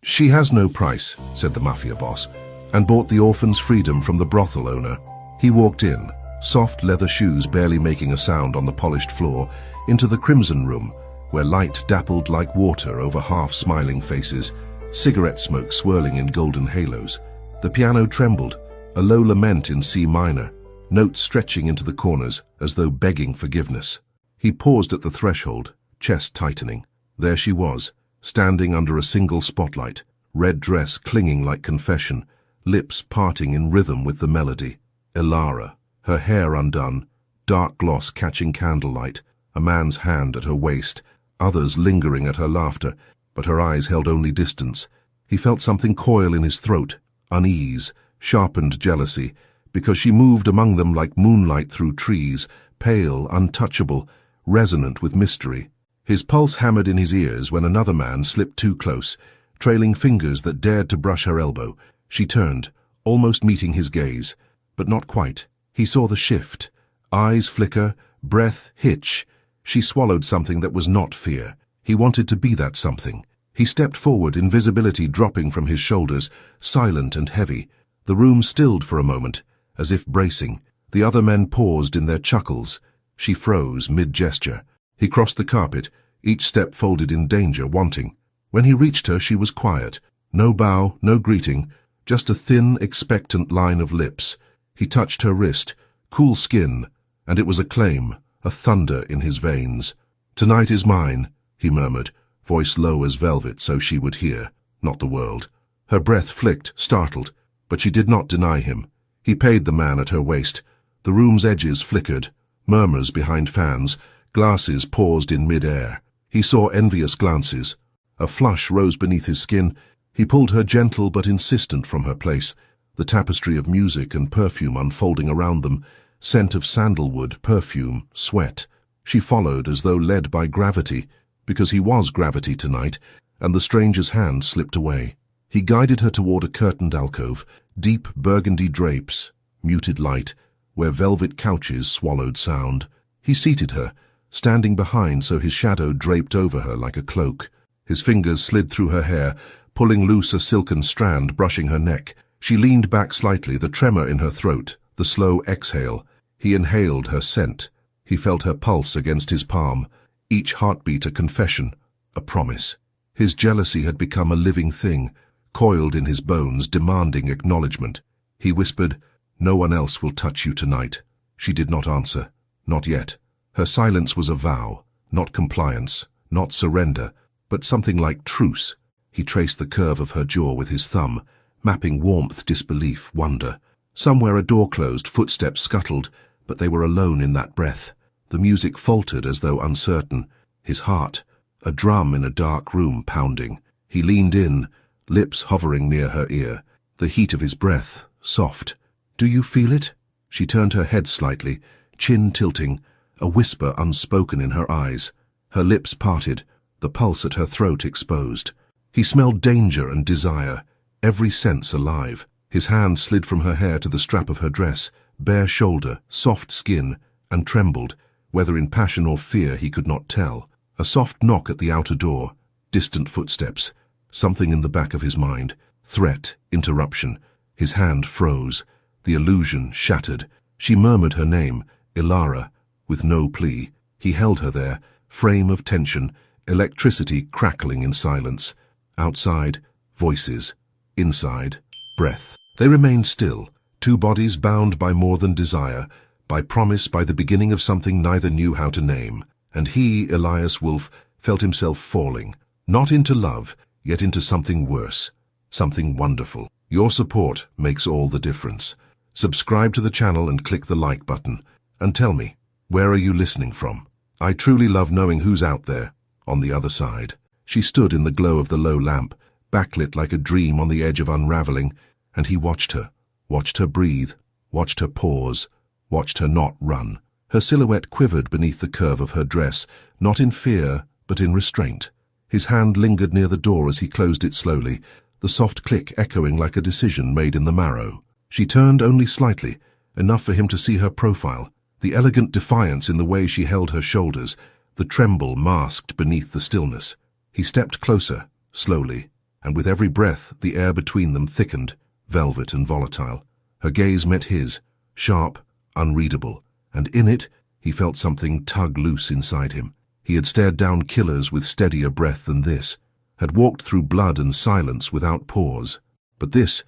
"She has no price," said the Mafia boss, and bought the orphan's freedom from the brothel owner. He walked in, soft leather shoes barely making a sound on the polished floor, into the crimson room, where light dappled like water over half-smiling faces, cigarette smoke swirling in golden halos. The piano trembled, a low lament in C minor, notes stretching into the corners as though begging forgiveness. He paused at the threshold, chest tightening. There she was, standing under a single spotlight, red dress clinging like confession, lips parting in rhythm with the melody. Ilara, her hair undone, dark gloss catching candlelight, a man's hand at her waist, others lingering at her laughter, but her eyes held only distance. He felt something coil in his throat, unease, sharpened jealousy, because she moved among them like moonlight through trees, pale, untouchable, resonant with mystery. His pulse hammered in his ears when another man slipped too close, trailing fingers that dared to brush her elbow. She turned, almost meeting his gaze, but not quite. He saw the shift, eyes flicker, breath hitch. She swallowed something that was not fear. He wanted to be that something. He stepped forward, invisibility dropping from his shoulders, silent and heavy. The room stilled for a moment, as if bracing. The other men paused in their chuckles. She froze mid-gesture. He crossed the carpet, each step folded in danger, wanting. When he reached her, she was quiet. No bow, no greeting, just a thin, expectant line of lips. He touched her wrist, cool skin, and it was a claim, a thunder in his veins. "Tonight is mine," he murmured, voice low as velvet so she would hear, not the world. Her breath flicked, startled, but she did not deny him. He paid the man at her waist. The room's edges flickered, murmurs behind fans, glasses paused in mid-air. He saw envious glances. A flush rose beneath his skin. He pulled her gentle but insistent from her place, the tapestry of music and perfume unfolding around them, scent of sandalwood, perfume, sweat. She followed as though led by gravity, because he was gravity tonight, and the stranger's hand slipped away. He guided her toward a curtained alcove, deep burgundy drapes, muted light, where velvet couches swallowed sound. He seated her, standing behind so his shadow draped over her like a cloak. His fingers slid through her hair, pulling loose a silken strand brushing her neck. She leaned back slightly, the tremor in her throat, the slow exhale. He inhaled her scent. He felt her pulse against his palm, each heartbeat a confession, a promise. His jealousy had become a living thing, coiled in his bones, demanding acknowledgement. He whispered, "No one else will touch you tonight." She did not answer, not yet. Her silence was a vow, not compliance, not surrender, but something like truce. He traced the curve of her jaw with his thumb, mapping warmth, disbelief, wonder. Somewhere a door closed, footsteps scuttled, but they were alone in that breath. The music faltered as though uncertain. His heart, a drum in a dark room, pounding. He leaned in, lips hovering near her ear, the heat of his breath, soft. "Do you feel it?" She turned her head slightly, chin tilting, a whisper unspoken in her eyes. Her lips parted, the pulse at her throat exposed. He smelled danger and desire, every sense alive. His hand slid from her hair to the strap of her dress, bare shoulder, soft skin, and trembled, whether in passion or fear he could not tell. A soft knock at the outer door, distant footsteps, something in the back of his mind, threat, interruption. His hand froze, the illusion shattered. She murmured her name, Ilara, with no plea. He held her there, frame of tension, electricity crackling in silence. Outside, voices. Inside, breath. They remained still, two bodies bound by more than desire, by promise, by the beginning of something neither knew how to name. And he, Elias Wolf, felt himself falling, not into love, yet into something worse, something wonderful. Your support makes all the difference. Subscribe to the channel and click the like button. And tell me, where are you listening from? I truly love knowing who's out there, on the other side. She stood in the glow of the low lamp, backlit like a dream on the edge of unraveling, and he watched her breathe, watched her pause, watched her not run. Her silhouette quivered beneath the curve of her dress, not in fear, but in restraint. His hand lingered near the door as he closed it slowly, the soft click echoing like a decision made in the marrow. She turned only slightly, enough for him to see her profile, the elegant defiance in the way she held her shoulders, the tremble masked beneath the stillness. He stepped closer, slowly, and with every breath the air between them thickened, velvet and volatile. Her gaze met his, sharp, unreadable, and in it he felt something tug loose inside him. He had stared down killers with steadier breath than this, had walked through blood and silence without pause. But this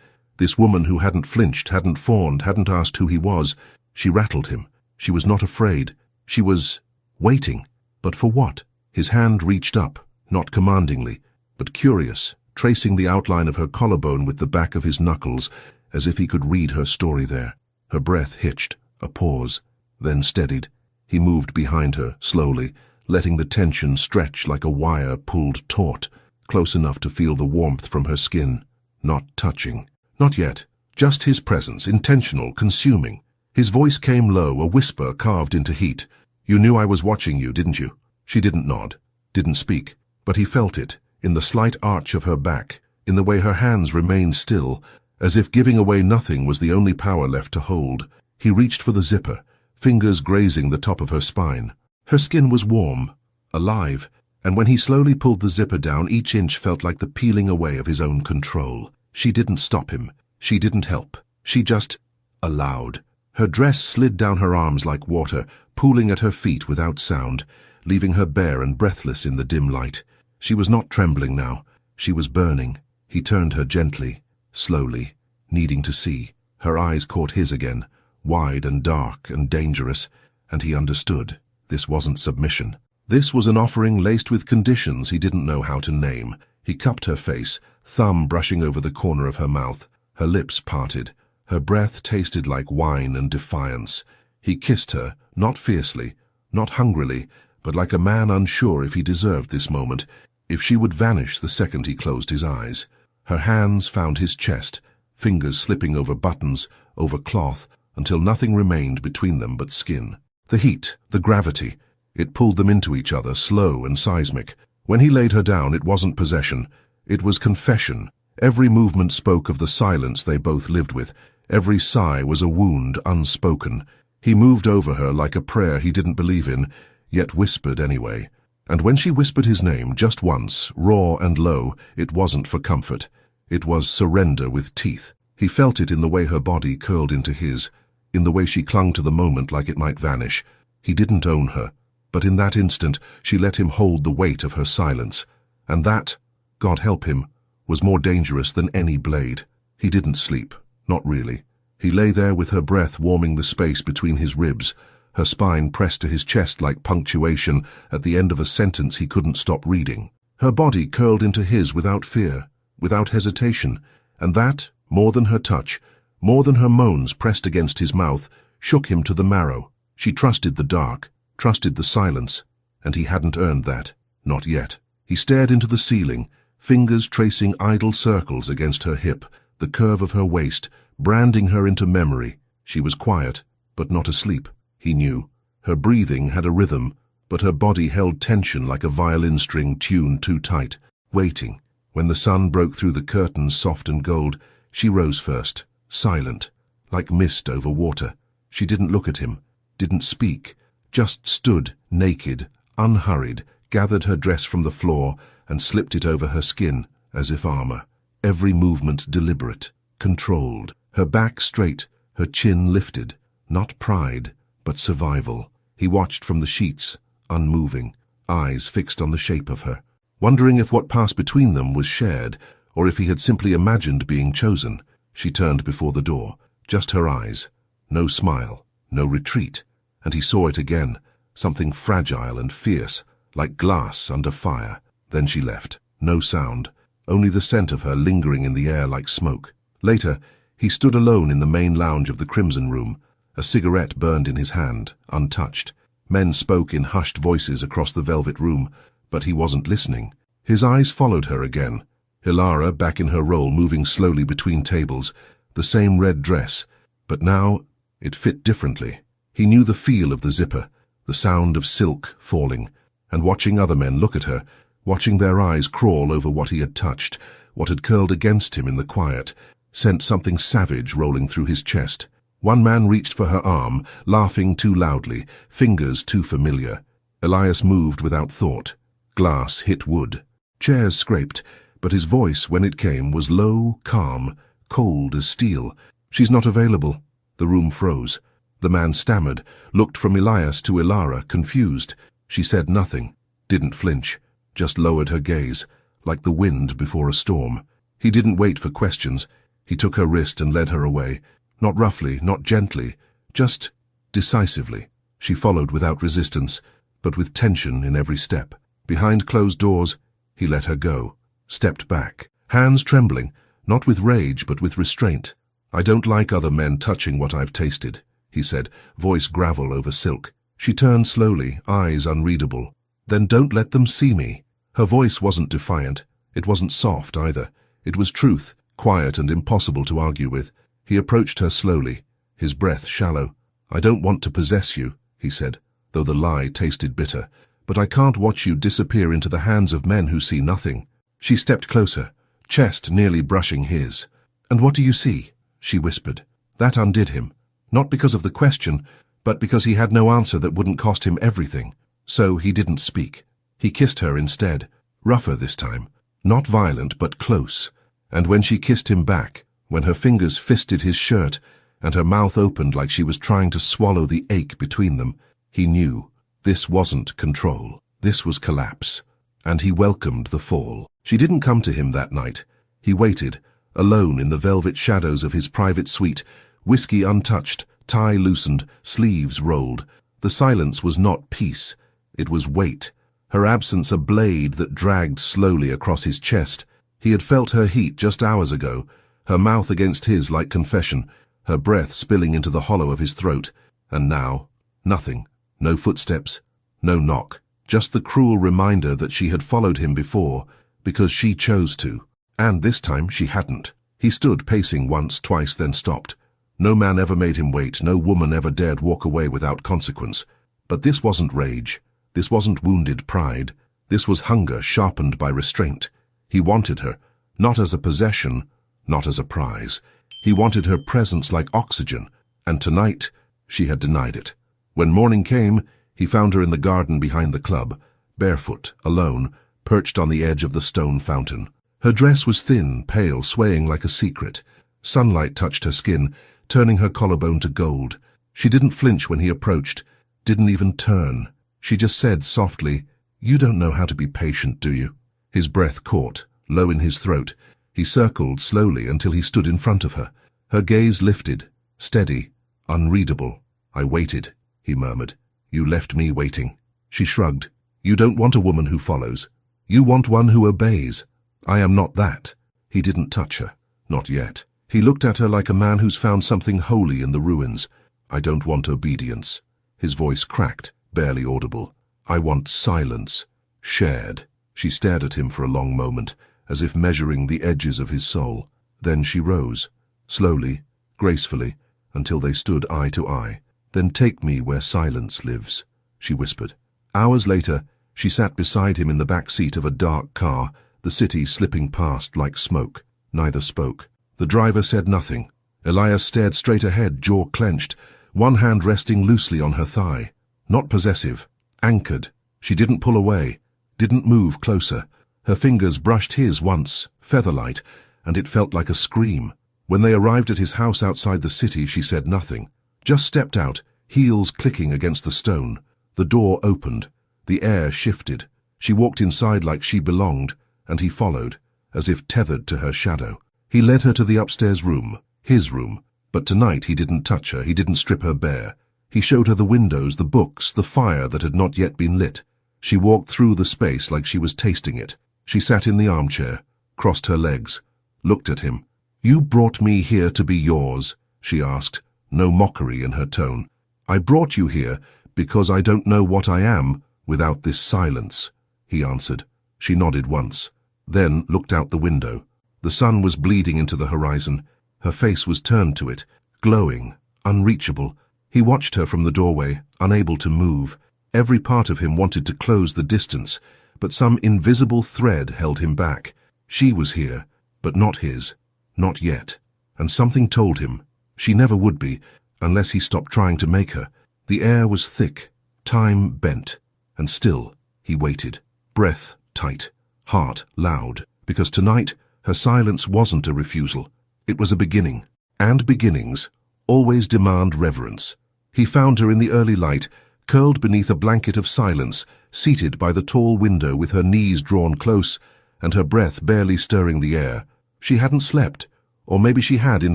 woman who hadn't flinched, hadn't fawned, hadn't asked who he was, she rattled him. She was not afraid. She was waiting. But for what? His hand reached up, not commandingly, but curious, tracing the outline of her collarbone with the back of his knuckles, as if he could read her story there. Her breath hitched, a pause, then steadied. He moved behind her, slowly, letting the tension stretch like a wire pulled taut, close enough to feel the warmth from her skin. Not touching. Not yet. Just his presence, intentional, consuming. His voice came low, a whisper carved into heat. "You knew I was watching you, didn't you?" She didn't nod, didn't speak, but he felt it, in the slight arch of her back, in the way her hands remained still, as if giving away nothing was the only power left to hold. He reached for the zipper, fingers grazing the top of her spine. Her skin was warm, alive, and when he slowly pulled the zipper down, each inch felt like the peeling away of his own control. She didn't stop him. She didn't help. She just allowed. Her dress slid down her arms like water, pooling at her feet without sound, leaving her bare and breathless in the dim light. She was not trembling now. She was burning. He turned her gently, slowly, needing to see. Her eyes caught his again, wide and dark and dangerous, and he understood. This wasn't submission. This was an offering laced with conditions he didn't know how to name. He cupped her face, thumb brushing over the corner of her mouth. Her lips parted. Her breath tasted like wine and defiance. He kissed her, not fiercely, not hungrily, but like a man unsure if he deserved this moment, if she would vanish the second he closed his eyes. Her hands found his chest, fingers slipping over buttons, over cloth, until nothing remained between them but skin. The heat, the gravity, it pulled them into each other, slow and seismic. When he laid her down, it wasn't possession. It was confession. Every movement spoke of the silence they both lived with. Every sigh was a wound unspoken. He moved over her like a prayer he didn't believe in, yet whispered anyway. And when she whispered his name just once, raw and low, it wasn't for comfort. It was surrender with teeth. He felt it in the way her body curled into his, in the way she clung to the moment like it might vanish. He didn't own her, but in that instant she let him hold the weight of her silence. And that, God help him, was more dangerous than any blade. He didn't sleep, not really. He lay there with her breath warming the space between his ribs, her spine pressed to his chest like punctuation at the end of a sentence he couldn't stop reading. Her body curled into his without fear, without hesitation, and that, more than her touch, more than her moans pressed against his mouth, shook him to the marrow. She trusted the dark, trusted the silence, and he hadn't earned that, not yet. He stared into the ceiling, fingers tracing idle circles against her hip, the curve of her waist, branding her into memory. She was quiet, but not asleep, he knew. Her breathing had a rhythm, but her body held tension like a violin string tuned too tight, waiting. When the sun broke through the curtains soft and gold, she rose first, silent, like mist over water. She didn't look at him, didn't speak, just stood, naked, unhurried, gathered her dress from the floor and slipped it over her skin, as if armor. Every movement deliberate, controlled, her back straight, her chin lifted, not pride, but survival. He watched from the sheets, unmoving, eyes fixed on the shape of her, wondering if what passed between them was shared, or if he had simply imagined being chosen. She turned before the door, just her eyes, no smile, no retreat, and he saw it again, something fragile and fierce, like glass under fire. Then she left, no sound, only the scent of her lingering in the air like smoke. Later, he stood alone in the main lounge of the Crimson Room, a cigarette burned in his hand, untouched. Men spoke in hushed voices across the velvet room, but he wasn't listening. His eyes followed her again. Hilara, back in her role, moving slowly between tables, the same red dress, but now it fit differently. He knew the feel of the zipper, the sound of silk falling, and watching other men look at her, watching their eyes crawl over what he had touched, what had curled against him in the quiet, sent something savage rolling through his chest. One man reached for her arm, laughing too loudly, fingers too familiar. Elias moved without thought. Glass hit wood. Chairs scraped, but his voice, when it came, was low, calm, cold as steel. "She's not available." The room froze. The man stammered, looked from Elias to Ilara, confused. She said nothing, didn't flinch, just lowered her gaze, like the wind before a storm. He didn't wait for questions. He took her wrist and led her away. Not roughly, not gently, just decisively. She followed without resistance, but with tension in every step. Behind closed doors, he let her go, stepped back, hands trembling, not with rage but with restraint. "I don't like other men touching what I've tasted," he said, voice gravel over silk. She turned slowly, eyes unreadable. "Then don't let them see me." Her voice wasn't defiant. It wasn't soft either. It was truth, quiet and impossible to argue with. He approached her slowly, his breath shallow. "I don't want to possess you," he said, though the lie tasted bitter. "But I can't watch you disappear into the hands of men who see nothing." She stepped closer, chest nearly brushing his. "And what do you see?" she whispered. That undid him, not because of the question, but because he had no answer that wouldn't cost him everything. So he didn't speak. He kissed her instead, rougher this time, not violent but close. And when she kissed him back, when her fingers fisted his shirt and her mouth opened like she was trying to swallow the ache between them, he knew this wasn't control. This was collapse. And he welcomed the fall. She didn't come to him that night. He waited, alone in the velvet shadows of his private suite, whiskey untouched, tie loosened, sleeves rolled. The silence was not peace. It was weight. Her absence a blade that dragged slowly across his chest. He had felt her heat just hours ago, her mouth against his like confession, her breath spilling into the hollow of his throat. And now, nothing. No footsteps, no knock. Just the cruel reminder that she had followed him before, because she chose to. And this time she hadn't. He stood pacing once, twice, then stopped. No man ever made him wait, no woman ever dared walk away without consequence. But this wasn't rage. This wasn't wounded pride. This was hunger sharpened by restraint. He wanted her, not as a possession, not as a prize. He wanted her presence like oxygen, and tonight she had denied it. When morning came, he found her in the garden behind the club, barefoot, alone, perched on the edge of the stone fountain. Her dress was thin, pale, swaying like a secret. Sunlight touched her skin, turning her collarbone to gold. She didn't flinch when he approached, didn't even turn. She just said softly, "You don't know how to be patient, do you?" His breath caught, low in his throat. He circled slowly until he stood in front of her. Her gaze lifted, steady, unreadable. "I waited," he murmured. "You left me waiting." She shrugged. "You don't want a woman who follows. You want one who obeys. I am not that." He didn't touch her. Not yet. He looked at her like a man who's found something holy in the ruins. "I don't want obedience." His voice cracked, barely audible. "I want silence. Shared." She stared at him for a long moment, as if measuring the edges of his soul. Then she rose, slowly, gracefully, until they stood eye to eye. "Then take me where silence lives," she whispered. Hours later, she sat beside him in the back seat of a dark car, the city slipping past like smoke. Neither spoke. The driver said nothing. Elias stared straight ahead, jaw clenched, one hand resting loosely on her thigh. Not possessive, anchored. She didn't pull away, didn't move closer. Her fingers brushed his once, featherlight, and it felt like a scream. When they arrived at his house outside the city, she said nothing. Just stepped out, heels clicking against the stone. The door opened. The air shifted. She walked inside like she belonged, and he followed, as if tethered to her shadow. He led her to the upstairs room, his room. But tonight he didn't touch her, he didn't strip her bare. He showed her the windows, the books, the fire that had not yet been lit. She walked through the space like she was tasting it. She sat in the armchair, crossed her legs, looked at him. "You brought me here to be yours," she asked, no mockery in her tone. "I brought you here because I don't know what I am without this silence," he answered. She nodded once, then looked out the window. The sun was bleeding into the horizon. Her face was turned to it, glowing, unreachable. He watched her from the doorway, unable to move. Every part of him wanted to close the distance, but some invisible thread held him back. She was here, but not his, not yet. And something told him she never would be, unless he stopped trying to make her. The air was thick, time bent, and still he waited, breath tight, heart loud. because tonight her silence wasn't a refusal. It was a beginning, and beginnings always demand reverence. He found her in the early light, curled beneath a blanket of silence, seated by the tall window with her knees drawn close and her breath barely stirring the air. She hadn't slept, or maybe she had in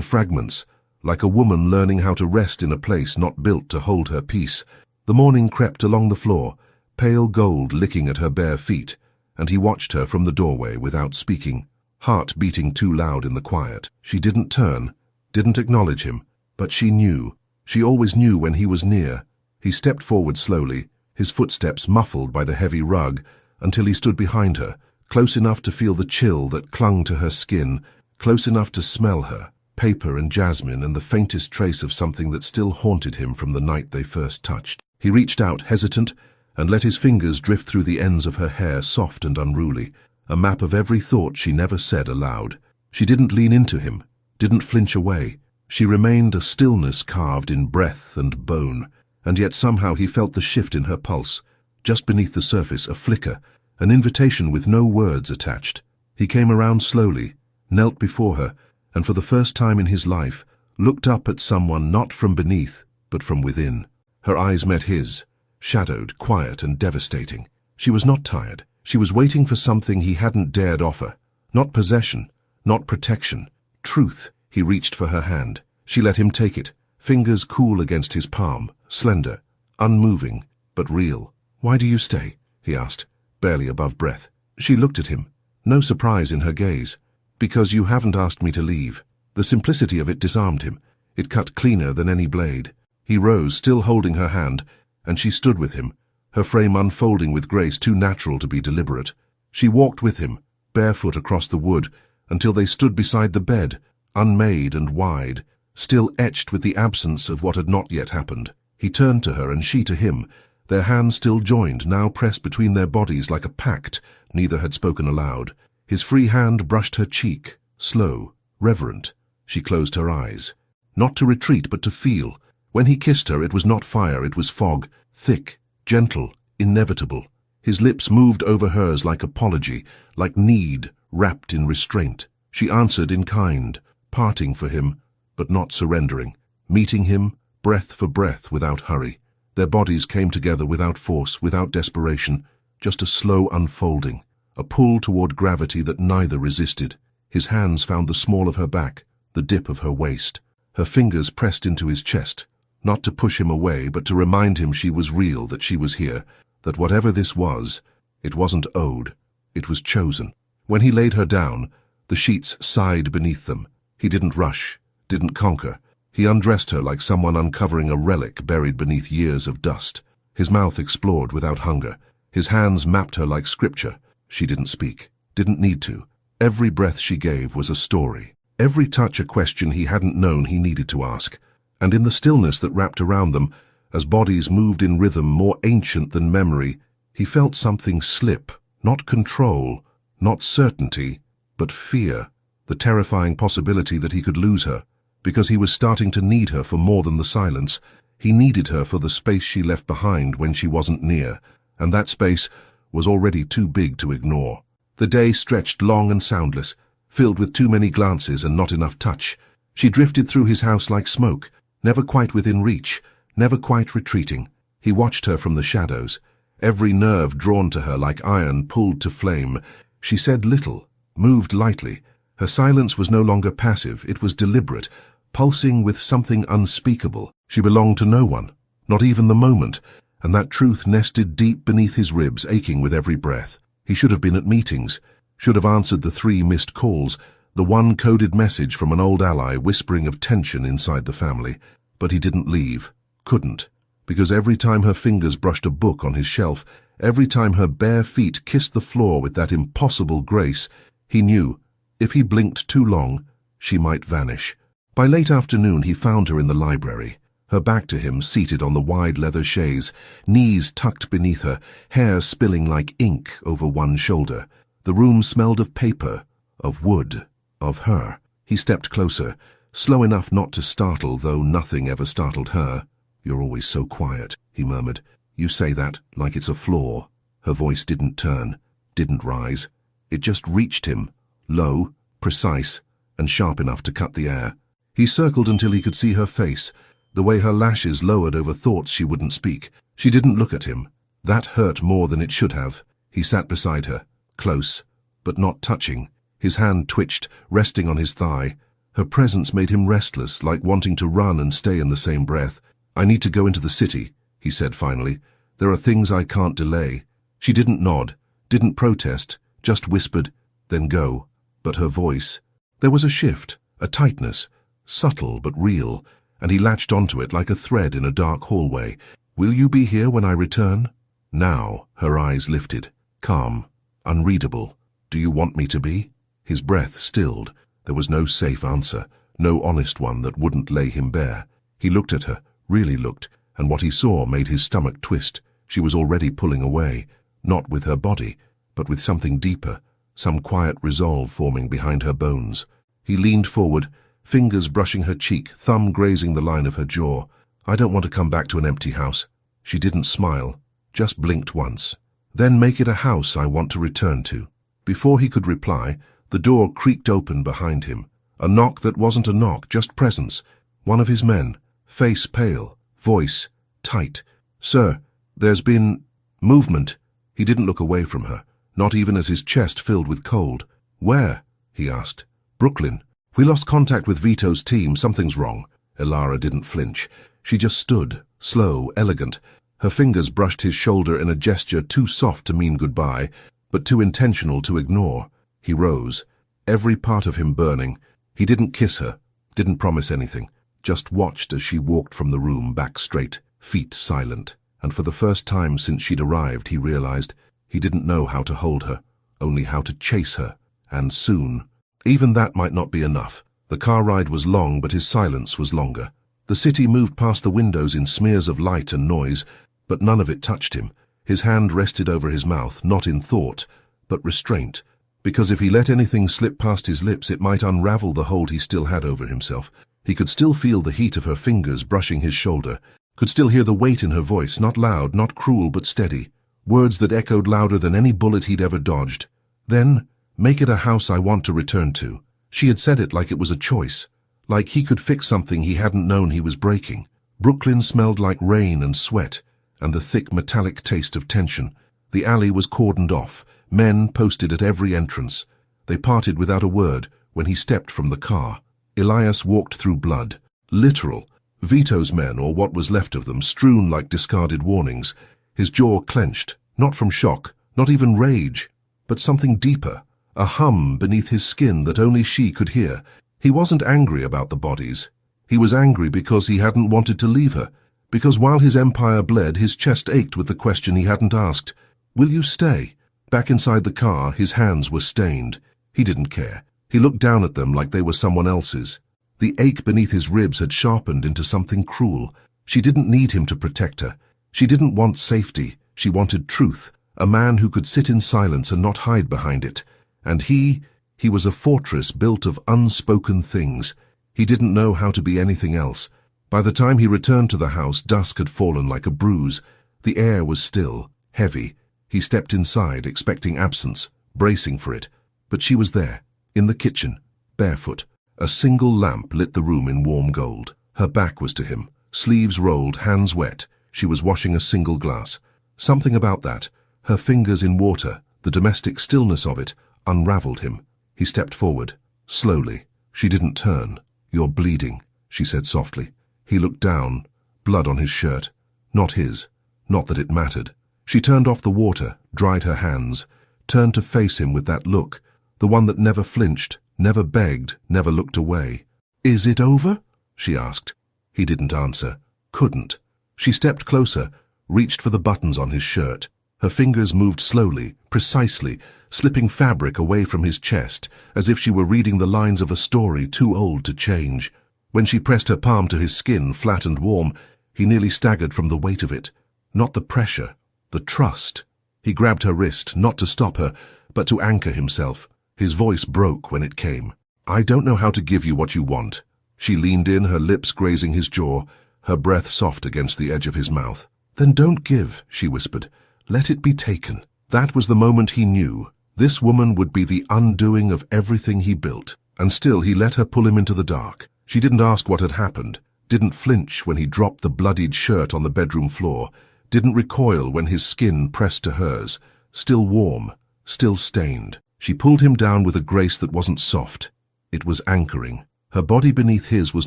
fragments, like a woman learning how to rest in a place not built to hold her peace. The morning crept along the floor, pale gold licking at her bare feet, and he watched her from the doorway without speaking, heart beating too loud in the quiet. She didn't turn, didn't acknowledge him, but she knew. She always knew when he was near. He stepped forward slowly, his footsteps muffled by the heavy rug, until he stood behind her, close enough to feel the chill that clung to her skin, close enough to smell her, paper and jasmine and the faintest trace of something that still haunted him from the night they first touched. He reached out, hesitant, and let his fingers drift through the ends of her hair, soft and unruly, a map of every thought she never said aloud. She didn't lean into him, didn't flinch away. She remained a stillness carved in breath and bone, and yet somehow he felt the shift in her pulse, just beneath the surface, a flicker, an invitation with no words attached. He came around slowly, knelt before her, and for the first time in his life, looked up at someone not from beneath, but from within. Her eyes met his, shadowed, quiet and devastating. She was not tired. She was waiting for something he hadn't dared offer. Not possession, not protection. Truth. He reached for her hand. She let him take it, fingers cool against his palm, slender, unmoving, but real. "Why do you stay?" he asked, barely above breath. She looked at him, no surprise in her gaze. "Because you haven't asked me to leave." The simplicity of it disarmed him. It cut cleaner than any blade. He rose, still holding her hand, and she stood with him, her frame unfolding with grace too natural to be deliberate. She walked with him, barefoot across the wood, until they stood beside the bed, unmade and wide, still etched with the absence of what had not yet happened. He turned to her and she to him, their hands still joined, now pressed between their bodies like a pact neither had spoken aloud. His free hand brushed her cheek, slow, reverent. She closed her eyes. Not to retreat, but to feel. When he kissed her, it was not fire, it was fog, thick, gentle, inevitable. His lips moved over hers like apology, like need, wrapped in restraint. She answered in kind, parting for him, but not surrendering, meeting him, breath for breath, without hurry. Their bodies came together without force, without desperation, just a slow unfolding, a pull toward gravity that neither resisted. His hands found the small of her back, the dip of her waist. Her fingers pressed into his chest, not to push him away, but to remind him she was real, that she was here, that whatever this was, it wasn't owed, it was chosen. When he laid her down, the sheets sighed beneath them. He didn't rush, didn't conquer. He undressed her like someone uncovering a relic buried beneath years of dust. His mouth explored without hunger. His hands mapped her like scripture. She didn't speak, didn't need to. Every breath she gave was a story. Every touch a question he hadn't known he needed to ask. And in the stillness that wrapped around them, as bodies moved in rhythm more ancient than memory, he felt something slip, not control, not certainty, but fear. The terrifying possibility that he could lose her, because he was starting to need her for more than the silence. He needed her for the space she left behind when she wasn't near, and that space was already too big to ignore. The day stretched long and soundless, filled with too many glances and not enough touch. She drifted through his house like smoke, never quite within reach, never quite retreating. He watched her from the shadows, every nerve drawn to her like iron pulled to flame. She said little, moved lightly. Her silence was no longer passive, it was deliberate, pulsing with something unspeakable. She belonged to no one, not even the moment, and that truth nested deep beneath his ribs, aching with every breath. He should have been at meetings, should have answered the 3 missed calls, the one coded message from an old ally whispering of tension inside the family. But he didn't leave, couldn't, because every time her fingers brushed a book on his shelf, every time her bare feet kissed the floor with that impossible grace, he knew, if he blinked too long, she might vanish. By late afternoon he found her in the library, her back to him, seated on the wide leather chaise, knees tucked beneath her, hair spilling like ink over one shoulder. The room smelled of paper, of wood, of her. He stepped closer, slow enough not to startle, though nothing ever startled her. "You're always so quiet," he murmured. "You say that like it's a flaw." Her voice didn't turn, didn't rise. It just reached him, low, precise, and sharp enough to cut the air. He circled until he could see her face, the way her lashes lowered over thoughts she wouldn't speak. She didn't look at him. That hurt more than it should have. He sat beside her, close, but not touching. His hand twitched, resting on his thigh. Her presence made him restless, like wanting to run and stay in the same breath. "I need to go into the city," he said finally. "There are things I can't delay." She didn't nod, didn't protest, just whispered, "Then go." But her voice, there was a shift, a tightness, subtle but real, and he latched onto it like a thread in a dark hallway. "Will you be here when I return?" Now, her eyes lifted, calm, unreadable. "Do you want me to be?" His breath stilled. There was no safe answer, no honest one that wouldn't lay him bare. He looked at her, really looked, and what he saw made his stomach twist. She was already pulling away, not with her body, but with something deeper, some quiet resolve forming behind her bones. He leaned forward, fingers brushing her cheek, thumb grazing the line of her jaw. "I don't want to come back to an empty house." She didn't smile, just blinked once. "Then make it a house I want to return to." Before he could reply, the door creaked open behind him. A knock that wasn't a knock, just presence. One of his men, face pale, voice tight. "Sir, there's been movement." He didn't look away from her, not even as his chest filled with cold. "Where?" he asked. "Brooklyn. We lost contact with Vito's team. Something's wrong." Elara didn't flinch. She just stood, slow, elegant. Her fingers brushed his shoulder in a gesture too soft to mean goodbye, but too intentional to ignore. He rose, every part of him burning. He didn't kiss her, didn't promise anything, just watched as she walked from the room back straight, feet silent. And for the first time since she'd arrived, he realized he didn't know how to hold her, only how to chase her, and soon. Even that might not be enough. The car ride was long, but his silence was longer. The city moved past the windows in smears of light and noise, but none of it touched him. His hand rested over his mouth, not in thought, but restraint, because if he let anything slip past his lips, it might unravel the hold he still had over himself. He could still feel the heat of her fingers brushing his shoulder, could still hear the weight in her voice, not loud, not cruel, but steady. Words that echoed louder than any bullet he'd ever dodged. Then, "Make it a house I want to return to." She had said it like it was a choice, like he could fix something he hadn't known he was breaking. Brooklyn smelled like rain and sweat, and the thick metallic taste of tension. The alley was cordoned off, men posted at every entrance. They parted without a word when he stepped from the car. Elias walked through blood. Literal. Vito's men, or what was left of them, strewn like discarded warnings. His jaw clenched, not from shock, not even rage, but something deeper, a hum beneath his skin that only she could hear. He wasn't angry about the bodies. He was angry because he hadn't wanted to leave her, because while his empire bled, his chest ached with the question he hadn't asked. "Will you stay?" Back inside the car, his hands were stained. He didn't care. He looked down at them like they were someone else's. The ache beneath his ribs had sharpened into something cruel. She didn't need him to protect her. She didn't want safety. She wanted truth, a man who could sit in silence and not hide behind it. And he was a fortress built of unspoken things. He didn't know how to be anything else. By the time he returned to the house, dusk had fallen like a bruise. The air was still, heavy. He stepped inside, expecting absence, bracing for it. But she was there, in the kitchen, barefoot. A single lamp lit the room in warm gold. Her back was to him, sleeves rolled, hands wet. She was washing a single glass. Something about that, her fingers in water, the domestic stillness of it, unraveled him. He stepped forward, slowly. She didn't turn. "You're bleeding," she said softly. He looked down, blood on his shirt. Not his. Not that it mattered. She turned off the water, dried her hands, turned to face him with that look, the one that never flinched, never begged, never looked away. "Is it over?" she asked. He didn't answer. Couldn't. She stepped closer, reached for the buttons on his shirt. Her fingers moved slowly, precisely, slipping fabric away from his chest, as if she were reading the lines of a story too old to change. When she pressed her palm to his skin, flat and warm, he nearly staggered from the weight of it. Not the pressure, the trust. He grabbed her wrist, not to stop her, but to anchor himself. His voice broke when it came. "I don't know how to give you what you want." She leaned in, her lips grazing his jaw, her breath soft against the edge of his mouth. "Then don't give," she whispered. "Let it be taken." That was the moment he knew. This woman would be the undoing of everything he built. And still he let her pull him into the dark. She didn't ask what had happened, didn't flinch when he dropped the bloodied shirt on the bedroom floor, didn't recoil when his skin pressed to hers, still warm, still stained. She pulled him down with a grace that wasn't soft. It was anchoring. Her body beneath his was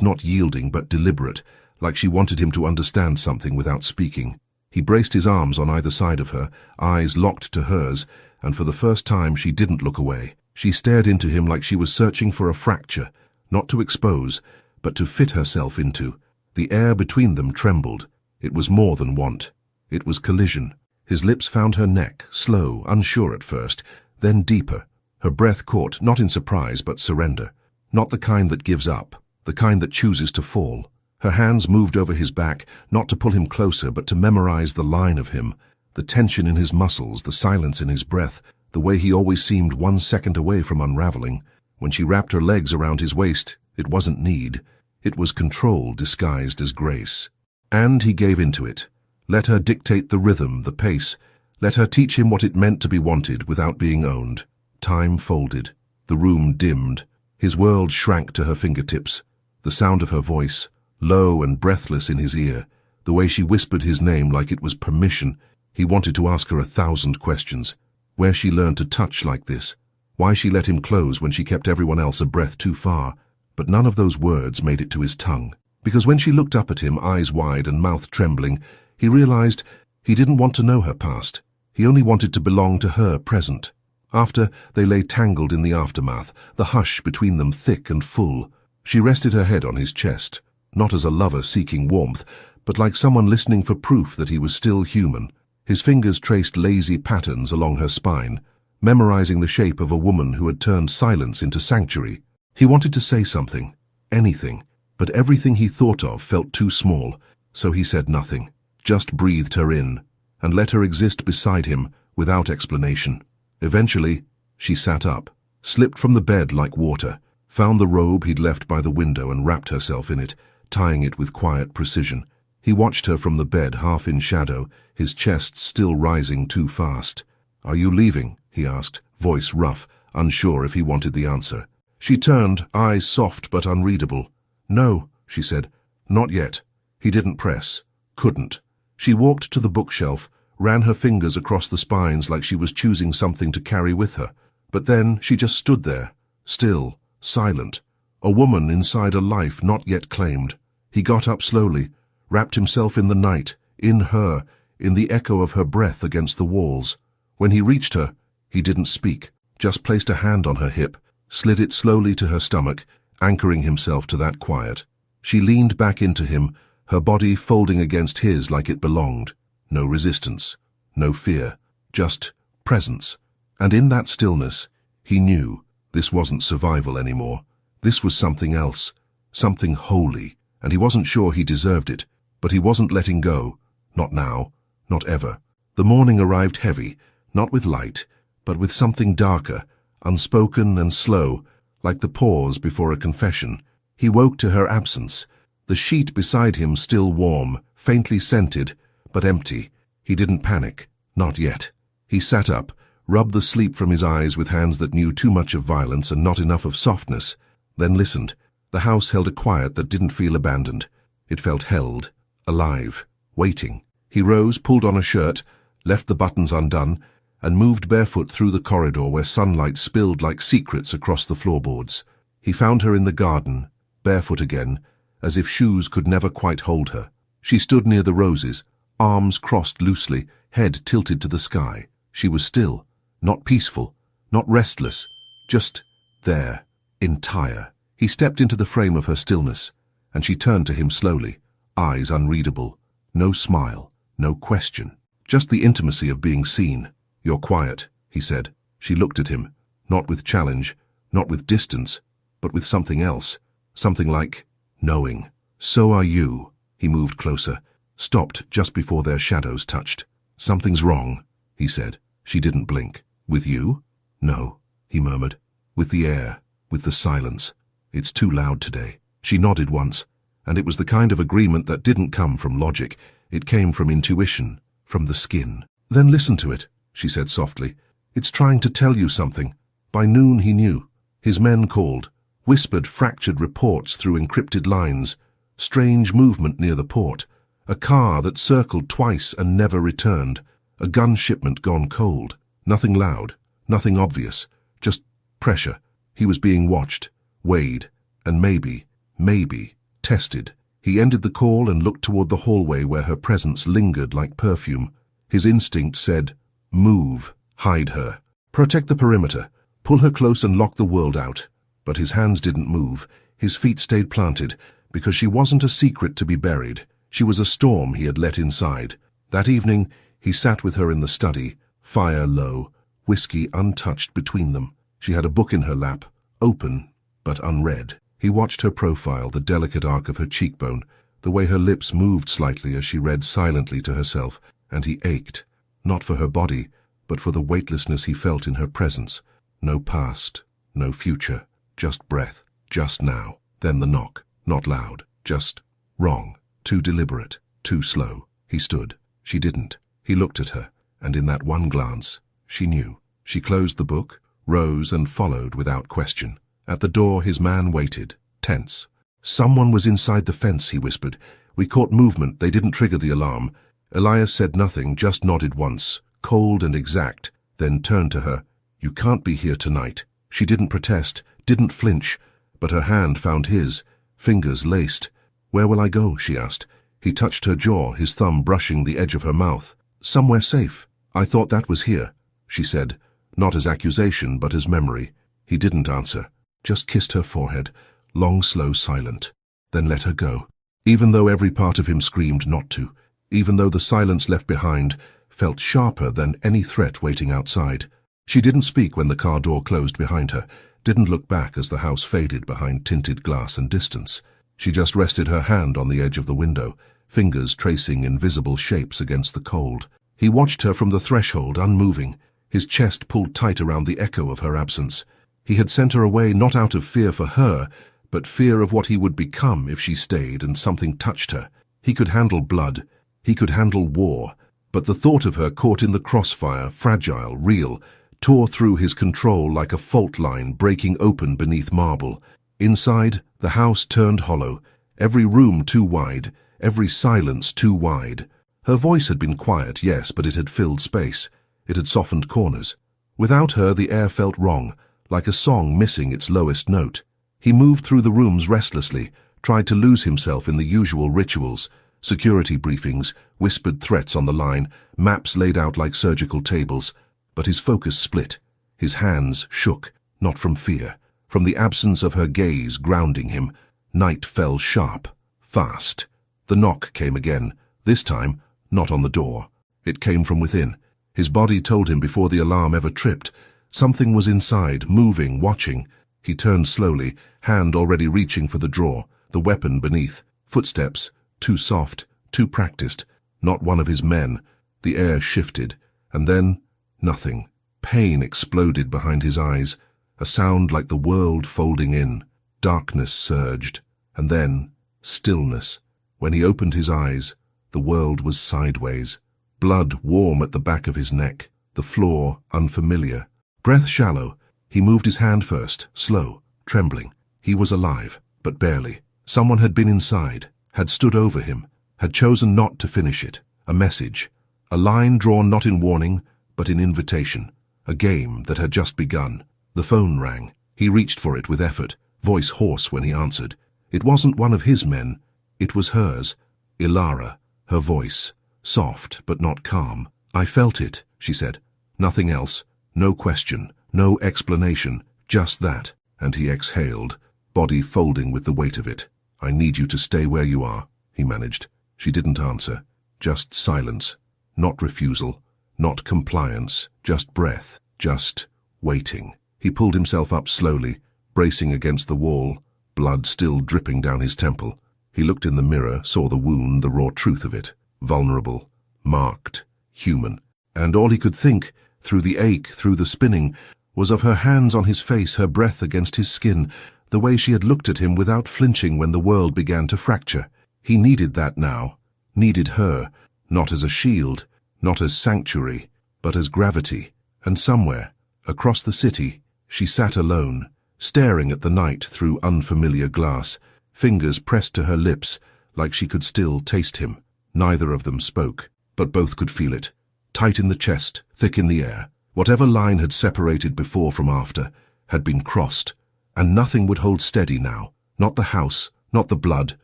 not yielding but deliberate, like she wanted him to understand something without speaking. He braced his arms on either side of her, eyes locked to hers, and for the first time she didn't look away. She stared into him like she was searching for a fracture, not to expose, but to fit herself into. The air between them trembled. It was more than want. It was collision. His lips found her neck, slow, unsure at first, then deeper. Her breath caught, not in surprise, but surrender. Not the kind that gives up, the kind that chooses to fall. Her hands moved over his back, not to pull him closer, but to memorize the line of him, the tension in his muscles, the silence in his breath, the way he always seemed 1 second away from unraveling. When she wrapped her legs around his waist, it wasn't need. It was control disguised as grace. And he gave into it. Let her dictate the rhythm, the pace. Let her teach him what it meant to be wanted without being owned. Time folded. The room dimmed. His world shrank to her fingertips. The sound of her voice, low and breathless in his ear, the way she whispered his name like it was permission. He wanted to ask her 1,000 questions. Where she learned to touch like this, why she let him close when she kept everyone else a breath too far. But none of those words made it to his tongue. Because when she looked up at him, eyes wide and mouth trembling, he realized he didn't want to know her past. He only wanted to belong to her present. After, they lay tangled in the aftermath, the hush between them thick and full. She rested her head on his chest, not as a lover seeking warmth, but like someone listening for proof that he was still human. His fingers traced lazy patterns along her spine, memorizing the shape of a woman who had turned silence into sanctuary. He wanted to say something, anything, but everything he thought of felt too small, so he said nothing, just breathed her in, and let her exist beside him without explanation. Eventually, she sat up, slipped from the bed like water, found the robe he'd left by the window and wrapped herself in it, tying it with quiet precision. He watched her from the bed, half in shadow, his chest still rising too fast. "Are you leaving?" he asked, voice rough, unsure if he wanted the answer. She turned, eyes soft but unreadable. "No," she said. "Not yet." He didn't press. Couldn't. She walked to the bookshelf, ran her fingers across the spines like she was choosing something to carry with her. But then she just stood there, still, silent, a woman inside a life not yet claimed. He got up slowly, wrapped himself in the night, in her, in the echo of her breath against the walls. When he reached her, he didn't speak, just placed a hand on her hip, slid it slowly to her stomach, anchoring himself to that quiet. She leaned back into him, her body folding against his like it belonged. No resistance, no fear, just presence. And in that stillness, he knew this wasn't survival anymore. This was something else, something holy, and he wasn't sure he deserved it, but he wasn't letting go. Not now, not ever. The morning arrived heavy, not with light, but with something darker, unspoken and slow, like the pause before a confession. He woke to her absence, the sheet beside him still warm, faintly scented, but empty. He didn't panic, not yet. He sat up, rubbed the sleep from his eyes with hands that knew too much of violence and not enough of softness, then listened. The house held a quiet that didn't feel abandoned. It felt held, alive, waiting. He rose, pulled on a shirt, left the buttons undone, and moved barefoot through the corridor where sunlight spilled like secrets across the floorboards. He found her in the garden, barefoot again, as if shoes could never quite hold her. She stood near the roses, arms crossed loosely, head tilted to the sky. She was still, not peaceful, not restless, just there, entire. He stepped into the frame of her stillness, and she turned to him slowly, eyes unreadable. No smile, no question, just the intimacy of being seen. "You're quiet," he said. She looked at him, not with challenge, not with distance, but with something else, something like knowing. "So are you." He moved closer, stopped just before their shadows touched. "Something's wrong," he said. She didn't blink. "With you?" "No," he murmured. "With the air, with the silence. It's too loud today." She nodded once, and it was the kind of agreement that didn't come from logic. It came from intuition, from the skin. "Then listen to it," she said softly. It's trying to tell you something. By noon he knew. His men called, whispered fractured reports through encrypted lines, strange movement near the port, a car that circled twice and never returned, a gun shipment gone cold. Nothing loud, nothing obvious, just pressure. He was being watched, weighed, and maybe, tested. He ended the call and looked toward the hallway where her presence lingered like perfume. His instinct said, move, hide her, protect the perimeter, pull her close and lock the world out. But his hands didn't move, his feet stayed planted, because she wasn't a secret to be buried. She was a storm he had let inside. That evening, he sat with her in the study, fire low, whiskey untouched between them. She had a book in her lap, open but unread. He watched her profile, the delicate arc of her cheekbone, the way her lips moved slightly as she read silently to herself, and he ached, not for her body, but for the weightlessness he felt in her presence. No past, no future, just breath, just now. Then the knock, not loud, just wrong, too deliberate, too slow. He stood. She didn't. He looked at her, and in that one glance, she knew. She closed the book, rose and followed without question. At the door his man waited, tense. Someone was inside the fence, he whispered. We caught movement, they didn't trigger the alarm. Elias said nothing, just nodded once, cold and exact, then turned to her. You can't be here tonight. She didn't protest, didn't flinch, but her hand found his, fingers laced. Where will I go? She asked. He touched her jaw, his thumb brushing the edge of her mouth. Somewhere safe. I thought that was here, she said, not as accusation but as memory. He didn't answer, just kissed her forehead, long, slow, silent, then let her go. Even though every part of him screamed not to, even though the silence left behind felt sharper than any threat waiting outside. She didn't speak when the car door closed behind her, didn't look back as the house faded behind tinted glass and distance. She just rested her hand on the edge of the window, fingers tracing invisible shapes against the cold. He watched her from the threshold, unmoving, his chest pulled tight around the echo of her absence. He had sent her away not out of fear for her, but fear of what he would become if she stayed and something touched her. He could handle blood, he could handle war, but the thought of her caught in the crossfire, fragile, real, tore through his control like a fault line breaking open beneath marble. Inside, the house turned hollow, every room too wide, every silence too wide. Her voice had been quiet, yes, but it had filled space. It had softened corners. Without her, the air felt wrong, like a song missing its lowest note. He moved through the rooms restlessly, tried to lose himself in the usual rituals, security briefings, whispered threats on the line, maps laid out like surgical tables. But his focus split. His hands shook, not from fear, from the absence of her gaze grounding him. Night fell sharp, fast. The knock came again, this time not on the door. It came from within. His body told him before the alarm ever tripped. Something was inside, moving, watching. He turned slowly, hand already reaching for the drawer, the weapon beneath. Footsteps, too soft, too practiced. Not one of his men. The air shifted, and then nothing. Pain exploded behind his eyes, a sound like the world folding in. Darkness surged, and then stillness. When he opened his eyes, the world was sideways. Blood warm at the back of his neck, the floor unfamiliar. Breath shallow, he moved his hand first, slow, trembling. He was alive, but barely. Someone had been inside, had stood over him, had chosen not to finish it. A message, a line drawn not in warning, but in invitation. A game that had just begun. The phone rang. He reached for it with effort, voice hoarse when he answered. It wasn't one of his men. It was hers. Ilara, her voice, soft but not calm. I felt it, she said. Nothing else. No question, no explanation, just that. And he exhaled, body folding with the weight of it. I need you to stay where you are, he managed. She didn't answer. Just silence. Not refusal. Not compliance. Just breath. Just waiting. He pulled himself up slowly, bracing against the wall, blood still dripping down his temple. He looked in the mirror, saw the wound, the raw truth of it. Vulnerable, marked, human. And all he could think, through the ache, through the spinning, was of her hands on his face, her breath against his skin, the way she had looked at him without flinching when the world began to fracture. He needed that now, needed her, not as a shield, not as sanctuary, but as gravity, And somewhere, across the city, she sat alone, staring at the night through unfamiliar glass, fingers pressed to her lips like she could still taste him. Neither of them spoke, but both could feel it. Tight in the chest, thick in the air. Whatever line had separated before from after had been crossed, and nothing would hold steady now. Not the house, not the blood,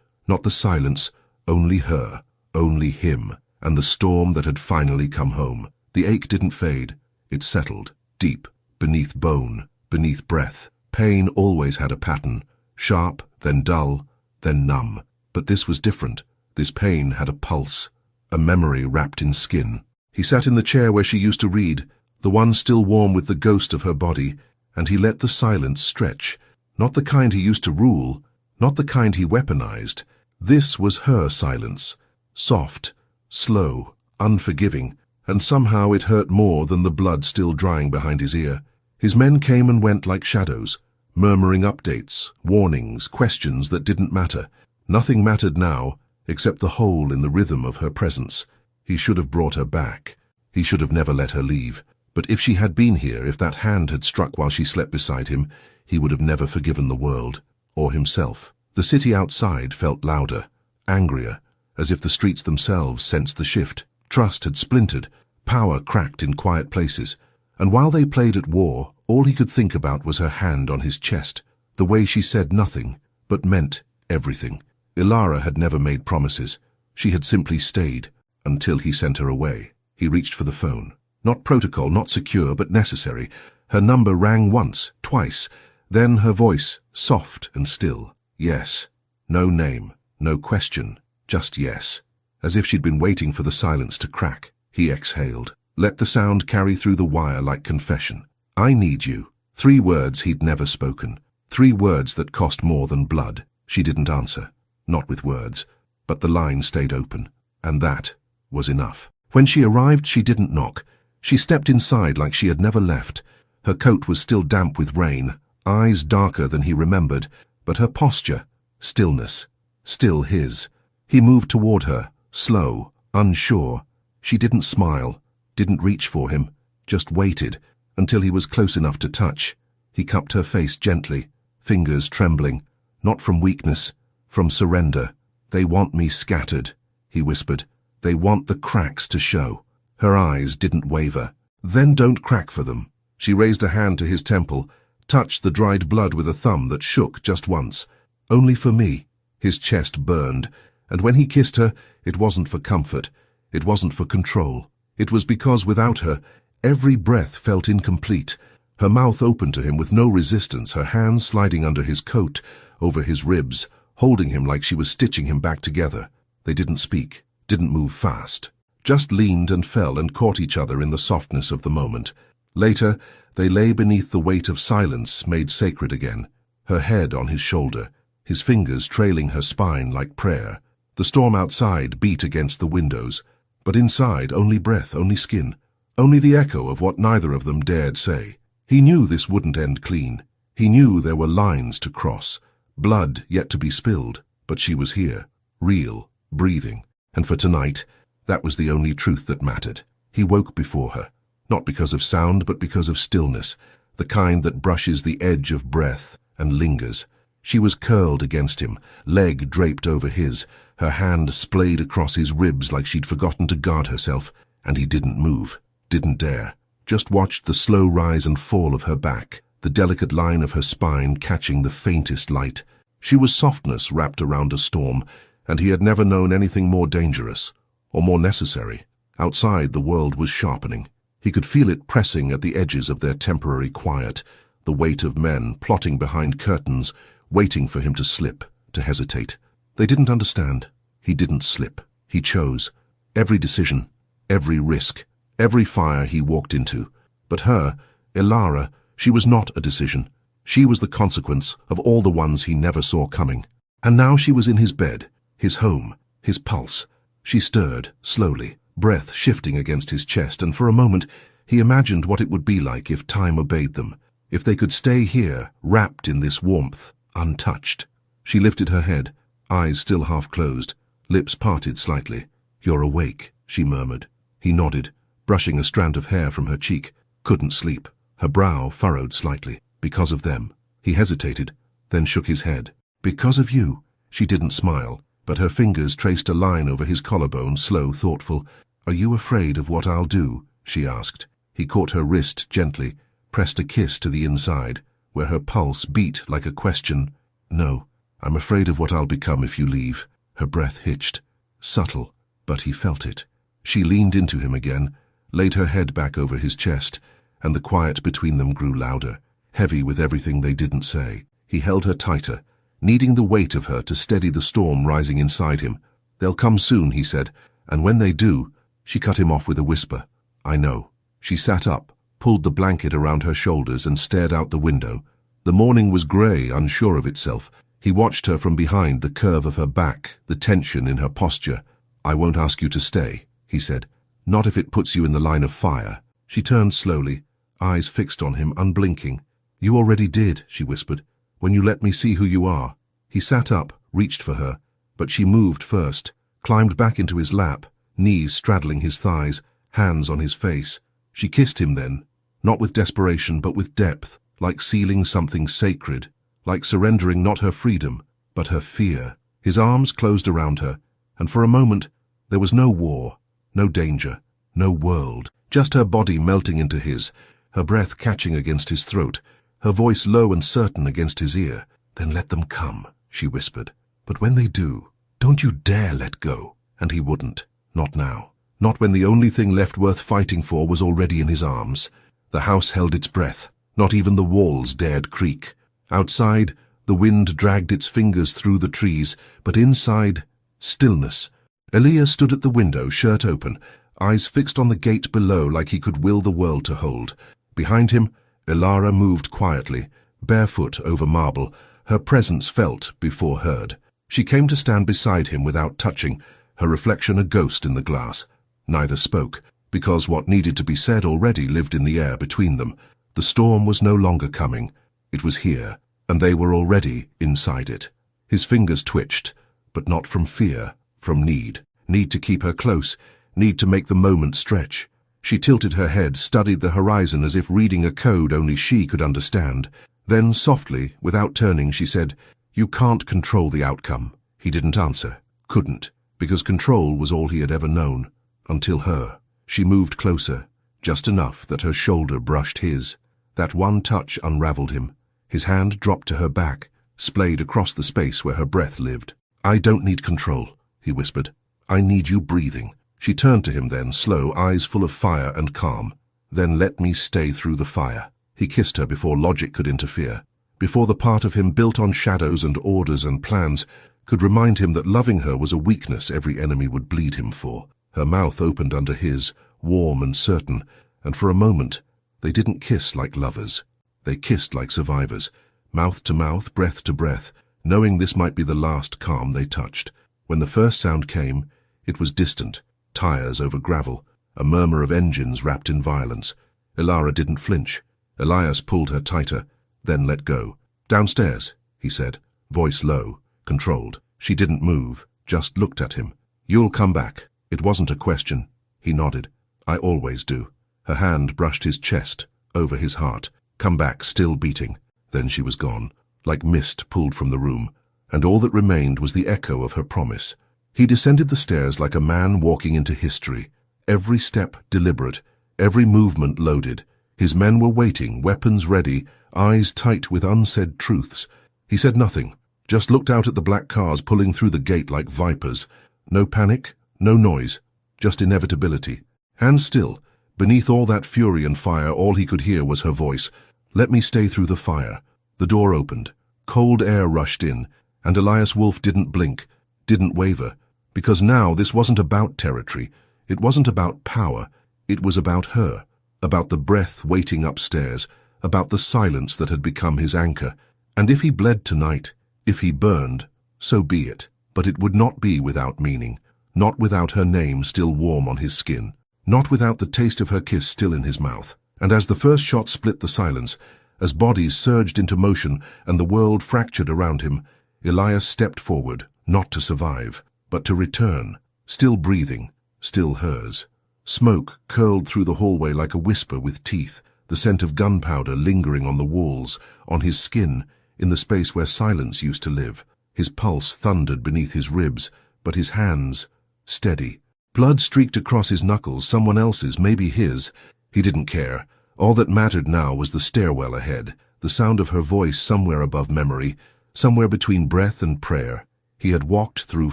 not the silence, only her, only him, and the storm that had finally come home. The ache didn't fade. It settled, deep, beneath bone, beneath breath. Pain always had a pattern, sharp, then dull, then numb. But this was different. This pain had a pulse, a memory wrapped in skin. He sat in the chair where she used to read, the one still warm with the ghost of her body, and he let the silence stretch. Not the kind he used to rule, not the kind he weaponized. This was her silence, soft, slow, unforgiving, and somehow it hurt more than the blood still drying behind his ear. His men came and went like shadows, murmuring updates, warnings, questions that didn't matter. Nothing mattered now, except the hole in the rhythm of her presence. He should have brought her back. He should have never let her leave. But if she had been here, if that hand had struck while she slept beside him, he would have never forgiven the world, or himself. The city outside felt louder, angrier, as if the streets themselves sensed the shift. Trust had splintered, power cracked in quiet places, and while they played at war, all he could think about was her hand on his chest, the way she said nothing, but meant everything. Ilara had never made promises. She had simply stayed, until he sent her away. He reached for the phone. Not protocol, not secure, but necessary. Her number rang once, twice, then her voice, soft and still. Yes. No name, no question, just yes. As if she'd been waiting for the silence to crack. He exhaled. Let the sound carry through the wire like confession. I need you. 3 words he'd never spoken. 3 words that cost more than blood. She didn't answer. Not with words. But the line stayed open. And that was enough. When she arrived, she didn't knock. She stepped inside like she had never left. Her coat was still damp with rain, eyes darker than he remembered, but her posture, stillness, still his. He moved toward her, slow, unsure. She didn't smile, didn't reach for him, just waited until he was close enough to touch. He cupped her face gently, fingers trembling, not from weakness, from surrender. They want me scattered, he whispered. They want the cracks to show. Her eyes didn't waver. Then don't crack for them. She raised a hand to his temple, touched the dried blood with a thumb that shook just once. Only for me. His chest burned, and when he kissed her, it wasn't for comfort. It wasn't for control. It was because without her, every breath felt incomplete. Her mouth open to him with no resistance, her hands sliding under his coat, over his ribs, holding him like she was stitching him back together. They didn't speak, didn't move fast. Just leaned and fell and caught each other in the softness of the moment. Later, they lay beneath the weight of silence made sacred again, her head on his shoulder, his fingers trailing her spine like prayer. The storm outside beat against the windows, but inside only breath, only skin, only the echo of what neither of them dared say. He knew this wouldn't end clean. He knew there were lines to cross, blood yet to be spilled, but she was here, real, breathing, and for tonight, that was the only truth that mattered. He woke before her, not because of sound, but because of stillness, the kind that brushes the edge of breath and lingers. She was curled against him, leg draped over his, her hand splayed across his ribs like she'd forgotten to guard herself, and he didn't move, didn't dare, just watched the slow rise and fall of her back, the delicate line of her spine catching the faintest light. She was softness wrapped around a storm, and he had never known anything more dangerous, or more necessary. Outside, the world was sharpening. He could feel it pressing at the edges of their temporary quiet, the weight of men plotting behind curtains, waiting for him to slip, to hesitate. They didn't understand. He didn't slip. He chose. Every decision, every risk, every fire he walked into. But her, Ilara, she was not a decision. She was the consequence of all the ones he never saw coming. And now she was in his bed, his home, his pulse. She stirred, slowly, breath shifting against his chest, and for a moment he imagined what it would be like if time obeyed them, if they could stay here, wrapped in this warmth, untouched. She lifted her head, eyes still half closed, lips parted slightly. "You're awake," she murmured. He nodded, brushing a strand of hair from her cheek. Couldn't sleep. Her brow furrowed slightly. Because of them. He hesitated, then shook his head. Because of you. She didn't smile, but her fingers traced a line over his collarbone, slow, thoughtful. Are you afraid of what I'll do? She asked. He caught her wrist gently, pressed a kiss to the inside, where her pulse beat like a question. No, I'm afraid of what I'll become if you leave. Her breath hitched. Subtle, but he felt it. She leaned into him again, laid her head back over his chest, and the quiet between them grew louder, heavy with everything they didn't say. He held her tighter, needing the weight of her to steady the storm rising inside him. They'll come soon, he said, and when they do, she cut him off with a whisper. I know. She sat up, pulled the blanket around her shoulders and stared out the window. The morning was grey, unsure of itself. He watched her from behind, the curve of her back, the tension in her posture. I won't ask you to stay, he said. Not if it puts you in the line of fire. She turned slowly, eyes fixed on him, unblinking. You already did, she whispered, when you let me see who you are. He sat up, reached for her, but she moved first, climbed back into his lap, knees straddling his thighs, hands on his face. She kissed him then, not with desperation but with depth, like sealing something sacred, like surrendering not her freedom, but her fear. His arms closed around her, and for a moment there was no war, no danger, no world, just her body melting into his, her breath catching against his throat, her voice low and certain against his ear. Then let them come, she whispered. But when they do, don't you dare let go. And he wouldn't. Not now. Not when the only thing left worth fighting for was already in his arms. The house held its breath. Not even the walls dared creak. Outside, the wind dragged its fingers through the trees, but inside, stillness. Elias stood at the window, shirt open, eyes fixed on the gate below like he could will the world to hold. Behind him, Ilara moved quietly, barefoot over marble, her presence felt before heard. She came to stand beside him without touching, her reflection a ghost in the glass. Neither spoke, because what needed to be said already lived in the air between them. The storm was no longer coming. It was here, and they were already inside it. His fingers twitched, but not from fear, from need. Need to keep her close, need to make the moment stretch. She tilted her head, studied the horizon as if reading a code only she could understand. Then, softly, without turning, she said, You can't control the outcome. He didn't answer. Couldn't, because control was all he had ever known. Until her. She moved closer, just enough that her shoulder brushed his. That one touch unraveled him. His hand dropped to her back, splayed across the space where her breath lived. I don't need control, he whispered. I need you breathing. She turned to him then, slow, eyes full of fire and calm. Then let me stay through the fire. He kissed her before logic could interfere, before the part of him built on shadows and orders and plans could remind him that loving her was a weakness every enemy would bleed him for. Her mouth opened under his, warm and certain, and for a moment they didn't kiss like lovers. They kissed like survivors, mouth to mouth, breath to breath, knowing this might be the last calm they touched. When the first sound came, it was distant, tires over gravel, a murmur of engines wrapped in violence. Ilara didn't flinch. Elias pulled her tighter, then let go. Downstairs, he said, voice low, controlled. She didn't move, just looked at him. You'll come back. It wasn't a question. He nodded. I always do. Her hand brushed his chest, over his heart. Come back, still beating. Then she was gone, like mist pulled from the room, and all that remained was the echo of her promise. He descended the stairs like a man walking into history, every step deliberate, every movement loaded. His men were waiting, weapons ready, eyes tight with unsaid truths. He said nothing, just looked out at the black cars pulling through the gate like vipers. No panic, no noise, just inevitability. And still, beneath all that fury and fire, all he could hear was her voice. Let me stay through the fire. The door opened. Cold air rushed in, and Elias Wolf didn't blink, didn't waver, because now this wasn't about territory. It wasn't about power. It was about her, about the breath waiting upstairs, about the silence that had become his anchor. And if he bled tonight, if he burned, so be it. But it would not be without meaning. Not without her name still warm on his skin, not without the taste of her kiss still in his mouth. And as the first shot split the silence, as bodies surged into motion and the world fractured around him, Elias stepped forward, not to survive, but to return, still breathing, still hers. Smoke curled through the hallway like a whisper with teeth. the scent of gunpowder lingering on the walls, on his skin, in the space where silence used to live. His pulse thundered beneath his ribs, but his hands, steady. Blood streaked across his knuckles, someone else's, maybe his. He didn't care. All that mattered now was the stairwell ahead, the sound of her voice somewhere above memory, somewhere between breath and prayer. He had walked through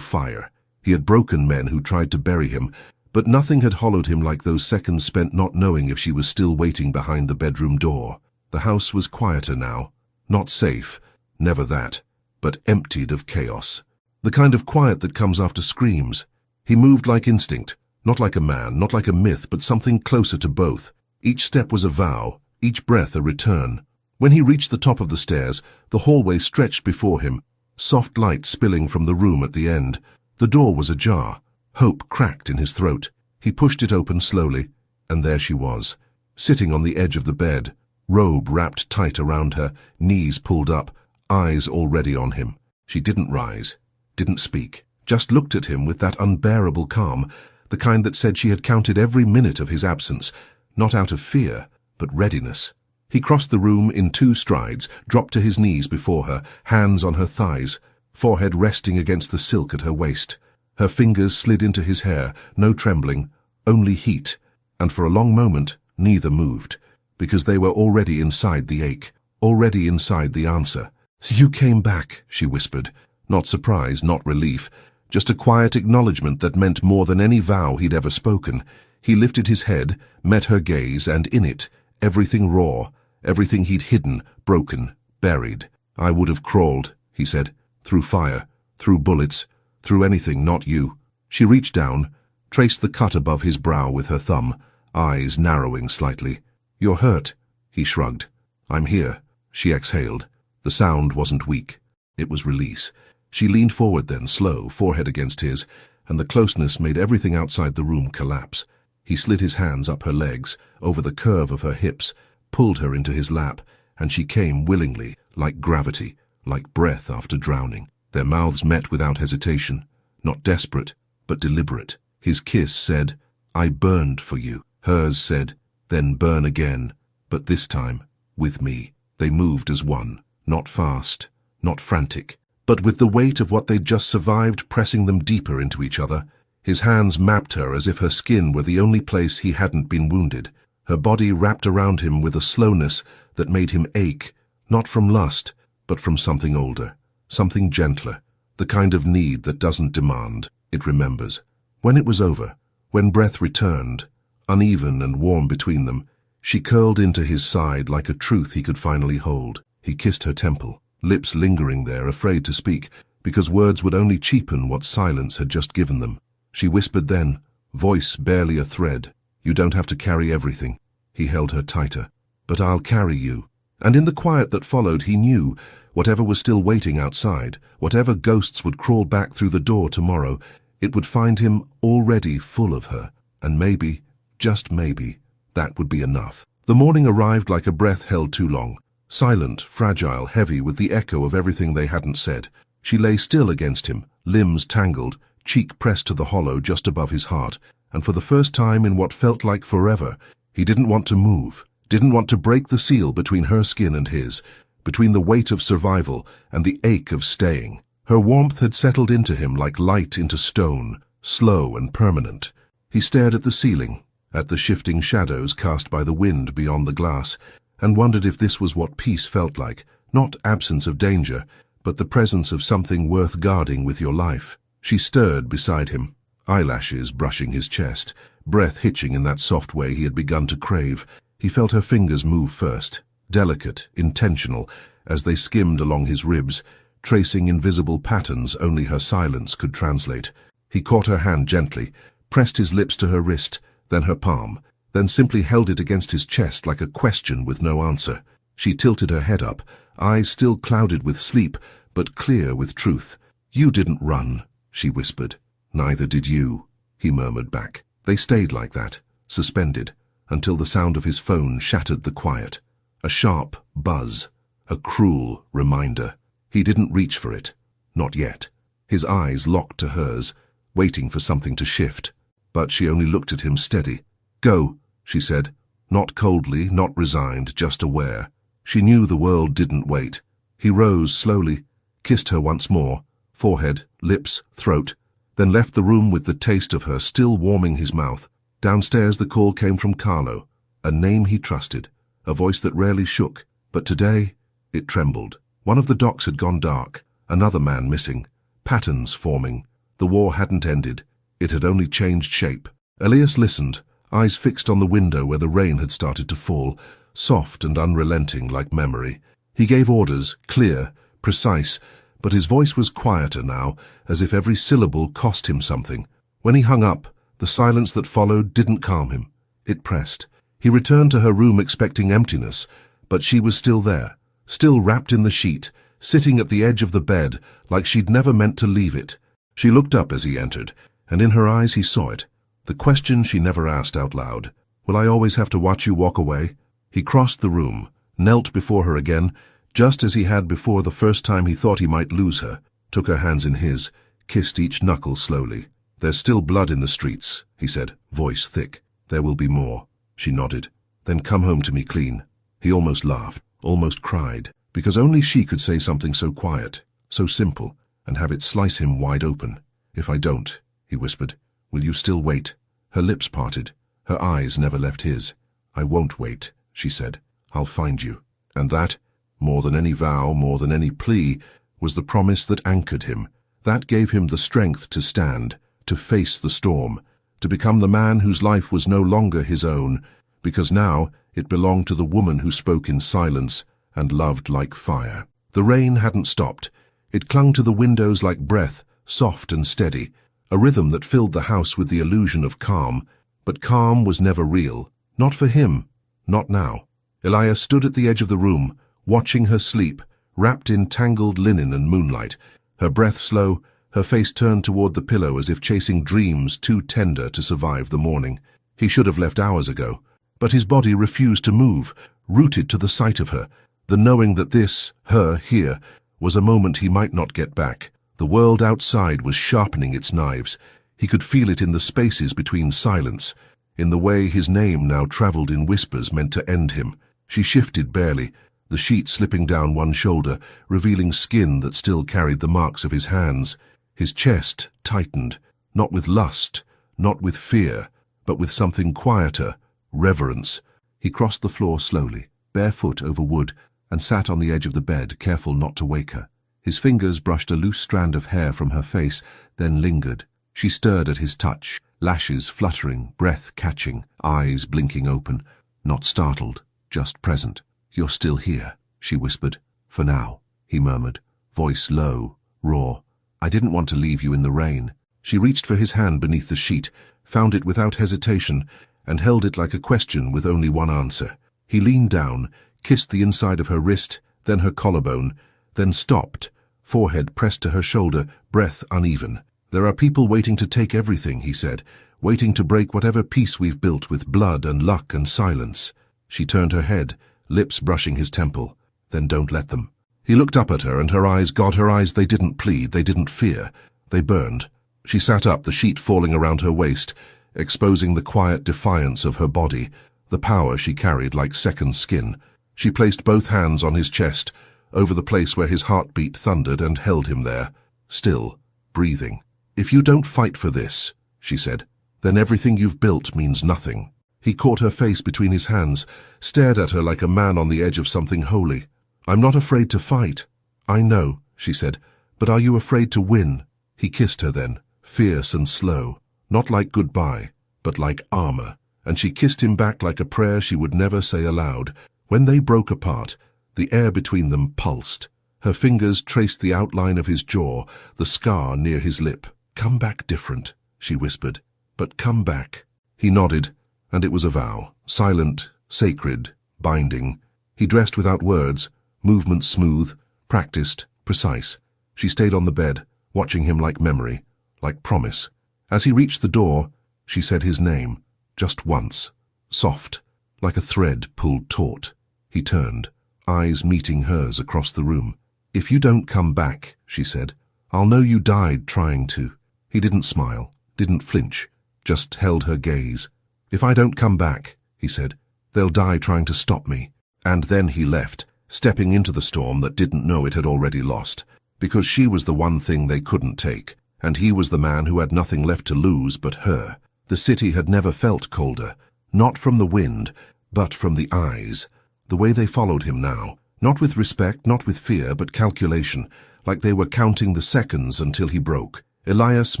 fire. He had broken men who tried to bury him, but nothing had hollowed him like those seconds spent not knowing if she was still waiting behind the bedroom door. The house was quieter now. Not safe, never that, but emptied of chaos. The kind of quiet that comes after screams. He moved like instinct, not like a man, not like a myth, but something closer to both. Each step was a vow, each breath a return. When he reached the top of the stairs, the hallway stretched before him, soft light spilling from the room at the end. The door was ajar. Hope cracked in his throat. He pushed it open slowly, and there she was, sitting on the edge of the bed, robe wrapped tight around her, knees pulled up, eyes already on him. She didn't rise, didn't speak, just looked at him with that unbearable calm, the kind that said she had counted every minute of his absence, not out of fear, but readiness. He crossed the room in 2 strides, dropped to his knees before her, hands on her thighs, forehead resting against the silk at her waist. Her fingers slid into his hair, no trembling, only heat, and for a long moment neither moved, because they were already inside the ache, already inside the answer. "You came back," she whispered, not surprise, not relief, just a quiet acknowledgement that meant more than any vow he'd ever spoken. He lifted his head, met her gaze, and in it, everything raw, everything he'd hidden, broken, buried. "I would have crawled," he said, "through fire, through bullets, through anything, not you." She reached down, traced the cut above his brow with her thumb, eyes narrowing slightly. "You're hurt," he shrugged. "I'm here," she exhaled. The sound wasn't weak. It was release. She leaned forward then, slow, forehead against his, and the closeness made everything outside the room collapse. He slid his hands up her legs, over the curve of her hips, pulled her into his lap, and she came willingly, like gravity, like breath after drowning. Their mouths met without hesitation, not desperate, but deliberate. His kiss said, "I burned for you." Hers said, "Then burn again, but this time, with me." They moved as one, not fast, not frantic, but with the weight of what they'd just survived pressing them deeper into each other. His hands mapped her as if her skin were the only place he hadn't been wounded. Her body wrapped around him with a slowness that made him ache, not from lust, but from something older. Something gentler, the kind of need that doesn't demand, it remembers. When it was over, when breath returned, uneven and warm between them, she curled into his side like a truth he could finally hold. He kissed her temple, lips lingering there, afraid to speak, because words would only cheapen what silence had just given them. She whispered then, voice barely a thread, "You don't have to carry everything." He held her tighter. "But I'll carry you." And in the quiet that followed, he knew, whatever was still waiting outside, whatever ghosts would crawl back through the door tomorrow, it would find him already full of her, and maybe, just maybe, that would be enough. The morning arrived like a breath held too long, silent, fragile, heavy with the echo of everything they hadn't said. She lay still against him, limbs tangled, cheek pressed to the hollow just above his heart, and for the first time in what felt like forever, he didn't want to move, didn't want to break the seal between her skin and his, between the weight of survival and the ache of staying. Her warmth had settled into him like light into stone, slow and permanent. He stared at the ceiling, at the shifting shadows cast by the wind beyond the glass, and wondered if this was what peace felt like, not absence of danger, but the presence of something worth guarding with your life. She stirred beside him, eyelashes brushing his chest, breath hitching in that soft way he had begun to crave. He felt her fingers move first, delicate, intentional, as they skimmed along his ribs, tracing invisible patterns only her silence could translate. He caught her hand gently, pressed his lips to her wrist, then her palm, then simply held it against his chest like a question with no answer. She tilted her head up, eyes still clouded with sleep, but clear with truth. "You didn't run," she whispered. "Neither did you," he murmured back. They stayed like that, suspended, until the sound of his phone shattered the quiet. A sharp buzz, a cruel reminder. He didn't reach for it, not yet. His eyes locked to hers, waiting for something to shift. But she only looked at him steady. "Go," she said. Not coldly, not resigned, just aware. She knew the world didn't wait. He rose slowly, kissed her once more, forehead, lips, throat, then left the room with the taste of her still warming his mouth. Downstairs the call came from Carlo, a name he trusted, a voice that rarely shook, but today it trembled. One of the docks had gone dark, another man missing, patterns forming. The war hadn't ended, it had only changed shape. Elias listened, eyes fixed on the window where the rain had started to fall, soft and unrelenting like memory. He gave orders, clear, precise, but his voice was quieter now, as if every syllable cost him something. When he hung up, the silence that followed didn't calm him. It pressed. He returned to her room expecting emptiness, but she was still there, still wrapped in the sheet, sitting at the edge of the bed like she'd never meant to leave it. She looked up as he entered, and in her eyes he saw it. The question she never asked out loud. Will I always have to watch you walk away? He crossed the room, knelt before her again, just as he had before the first time he thought he might lose her, took her hands in his, kissed each knuckle slowly. There's still blood in the streets, he said, voice thick. There will be more. She nodded. Then come home to me clean. He almost laughed, almost cried, because only she could say something so quiet, so simple, and have it slice him wide open. If I don't, he whispered, will you still wait? Her lips parted. Her eyes never left his. I won't wait, she said. I'll find you. And that, more than any vow, more than any plea, was the promise that anchored him. That gave him the strength to stand, to face the storm, to become the man whose life was no longer his own, because now it belonged to the woman who spoke in silence and loved like fire. The rain hadn't stopped. It clung to the windows like breath, soft and steady, a rhythm that filled the house with the illusion of calm. But calm was never real. Not for him. Not now. Elias stood at the edge of the room, watching her sleep, wrapped in tangled linen and moonlight, her breath slow, her face turned toward the pillow as if chasing dreams too tender to survive the morning. He should have left hours ago, but his body refused to move, rooted to the sight of her, the knowing that this, her here, was a moment he might not get back. The world outside was sharpening its knives. He could feel it in the spaces between silence, in the way his name now traveled in whispers meant to end him. She shifted barely, the sheet slipping down one shoulder, revealing skin that still carried the marks of his hands. His chest tightened, not with lust, not with fear, but with something quieter, reverence. He crossed the floor slowly, barefoot over wood, and sat on the edge of the bed, careful not to wake her. His fingers brushed a loose strand of hair from her face, then lingered. She stirred at his touch, lashes fluttering, breath catching, eyes blinking open, not startled, just present. You're still here, she whispered. For now, he murmured, voice low, raw. I didn't want to leave you in the rain. She reached for his hand beneath the sheet, found it without hesitation, and held it like a question with only one answer. He leaned down, kissed the inside of her wrist, then her collarbone, then stopped, forehead pressed to her shoulder, breath uneven. There are people waiting to take everything, he said, waiting to break whatever peace we've built with blood and luck and silence. She turned her head, lips brushing his temple. Then don't let them. He looked up at her, and her eyes, God, her eyes, they didn't plead, they didn't fear. They burned. She sat up, the sheet falling around her waist, exposing the quiet defiance of her body, the power she carried like second skin. She placed both hands on his chest, over the place where his heartbeat thundered, and held him there, still, breathing. If you don't fight for this, she said, then everything you've built means nothing. He caught her face between his hands, stared at her like a man on the edge of something holy. I'm not afraid to fight. I know, she said, but are you afraid to win? He kissed her then, fierce and slow, not like goodbye, but like armor, and she kissed him back like a prayer she would never say aloud. When they broke apart, the air between them pulsed. Her fingers traced the outline of his jaw, the scar near his lip. Come back different, she whispered, but come back. He nodded, and it was a vow, silent, sacred, binding. He dressed without words, movements smooth, practiced, precise. She stayed on the bed, watching him like memory, like promise. As he reached the door, she said his name, just once, soft, like a thread pulled taut. He turned, eyes meeting hers across the room. If you don't come back, she said, I'll know you died trying to. He didn't smile, didn't flinch, just held her gaze. If I don't come back, he said, They'll die trying to stop me. And then he left, stepping into the storm that didn't know it had already lost, because she was the one thing they couldn't take, and he was the man who had nothing left to lose but her. The city had never felt colder, not from the wind, but from the eyes, the way they followed him now, not with respect, not with fear, but calculation, like they were counting the seconds until he broke. Elias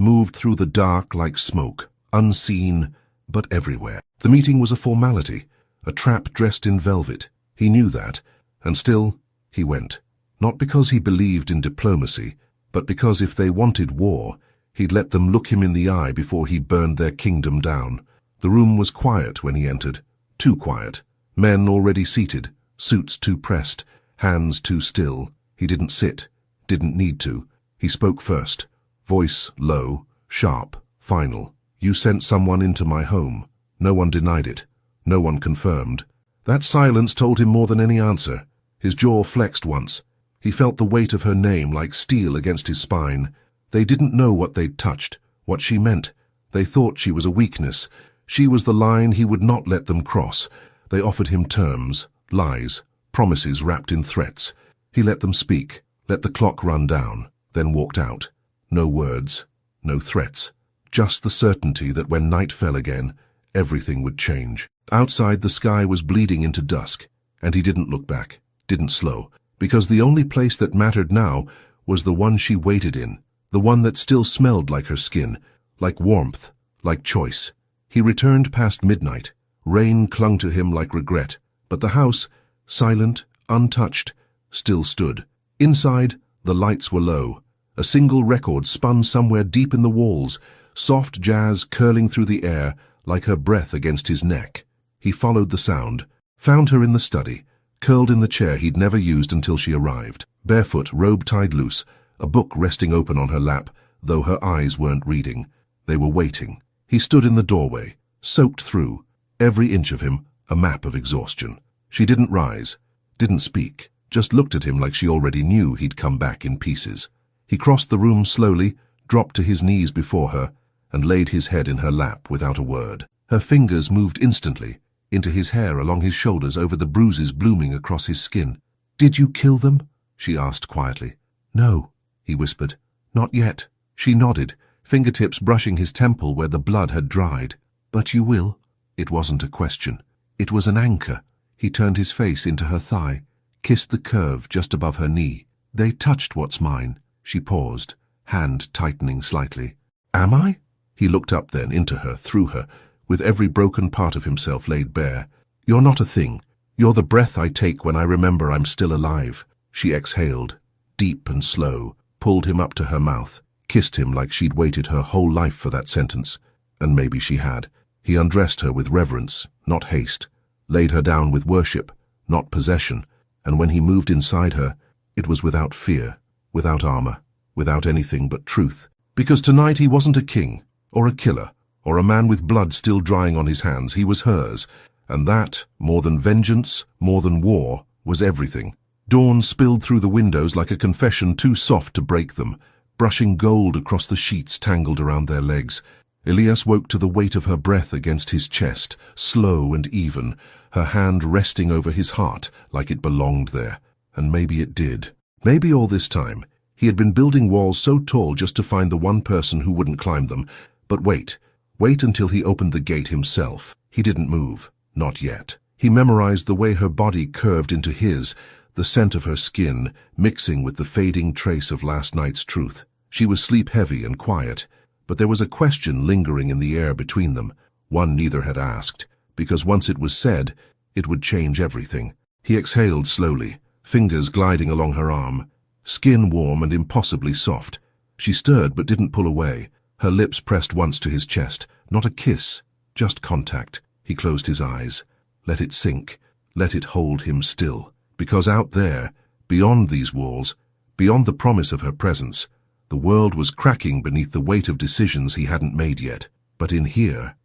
moved through the dark like smoke, unseen, but everywhere. The meeting was a formality, a trap dressed in velvet. He knew that, and still, he went. Not because he believed in diplomacy, but because if they wanted war, he'd let them look him in the eye before he burned their kingdom down. The room was quiet when he entered, too quiet. Men already seated, suits too pressed, hands too still. He didn't sit, didn't need to. He spoke first, voice low, sharp, final. You sent someone into my home. No one denied it. No one confirmed. That silence told him more than any answer. His jaw flexed once. He felt the weight of her name like steel against his spine. They didn't know what they'd touched, what she meant. They thought she was a weakness. She was the line he would not let them cross. They offered him terms, lies, promises wrapped in threats. He let them speak, let the clock run down, then walked out. No words, no threats. Just the certainty that when night fell again, everything would change. Outside, the sky was bleeding into dusk, and he didn't look back, didn't slow, because the only place that mattered now was the one she waited in, the one that still smelled like her skin, like warmth, like choice. He returned past midnight. Rain clung to him like regret, but the house, silent, untouched, still stood. Inside, the lights were low. A single record spun somewhere deep in the walls, soft jazz curling through the air like her breath against his neck. He followed the sound, found her in the study, curled in the chair he'd never used until she arrived. Barefoot, robe tied loose, a book resting open on her lap, though her eyes weren't reading. They were waiting. He stood in the doorway, soaked through, every inch of him a map of exhaustion. She didn't rise, didn't speak, just looked at him like she already knew he'd come back in pieces. He crossed the room slowly, dropped to his knees before her, and laid his head in her lap without a word. Her fingers moved instantly, into his hair along his shoulders over the bruises blooming across his skin. "Did you kill them?" she asked quietly. "No," he whispered. "Not yet." She nodded, fingertips brushing his temple where the blood had dried. "But you will?" It wasn't a question. It was an anchor. He turned his face into her thigh, kissed the curve just above her knee. "They touched what's mine." She paused, hand tightening slightly. "Am I?" He looked up then, into her, through her, with every broken part of himself laid bare. "You're not a thing. You're the breath I take when I remember I'm still alive." She exhaled, deep and slow, pulled him up to her mouth, kissed him like she'd waited her whole life for that sentence. And maybe she had. He undressed her with reverence, not haste, laid her down with worship, not possession, and when he moved inside her, it was without fear, without armor, without anything but truth. Because tonight he wasn't a king, or a killer, or a man with blood still drying on his hands. He was hers, and that, more than vengeance, more than war, was everything. Dawn spilled through the windows like a confession too soft to break them, brushing gold across the sheets tangled around their legs. Elias woke to the weight of her breath against his chest, slow and even, her hand resting over his heart like it belonged there. And maybe it did. Maybe all this time, he had been building walls so tall just to find the one person who wouldn't climb them. But wait until he opened the gate himself. He didn't move, not yet. He memorized the way her body curved into his, the scent of her skin mixing with the fading trace of last night's truth. She was sleep-heavy and quiet, but there was a question lingering in the air between them, one neither had asked, because once it was said, it would change everything. He exhaled slowly, fingers gliding along her arm, skin warm and impossibly soft. She stirred but didn't pull away, her lips pressed once to his chest, not a kiss, just contact. He closed his eyes. Let it sink, let it hold him still, because out there, beyond these walls, beyond the promise of her presence, the world was cracking beneath the weight of decisions he hadn't made yet. But in here,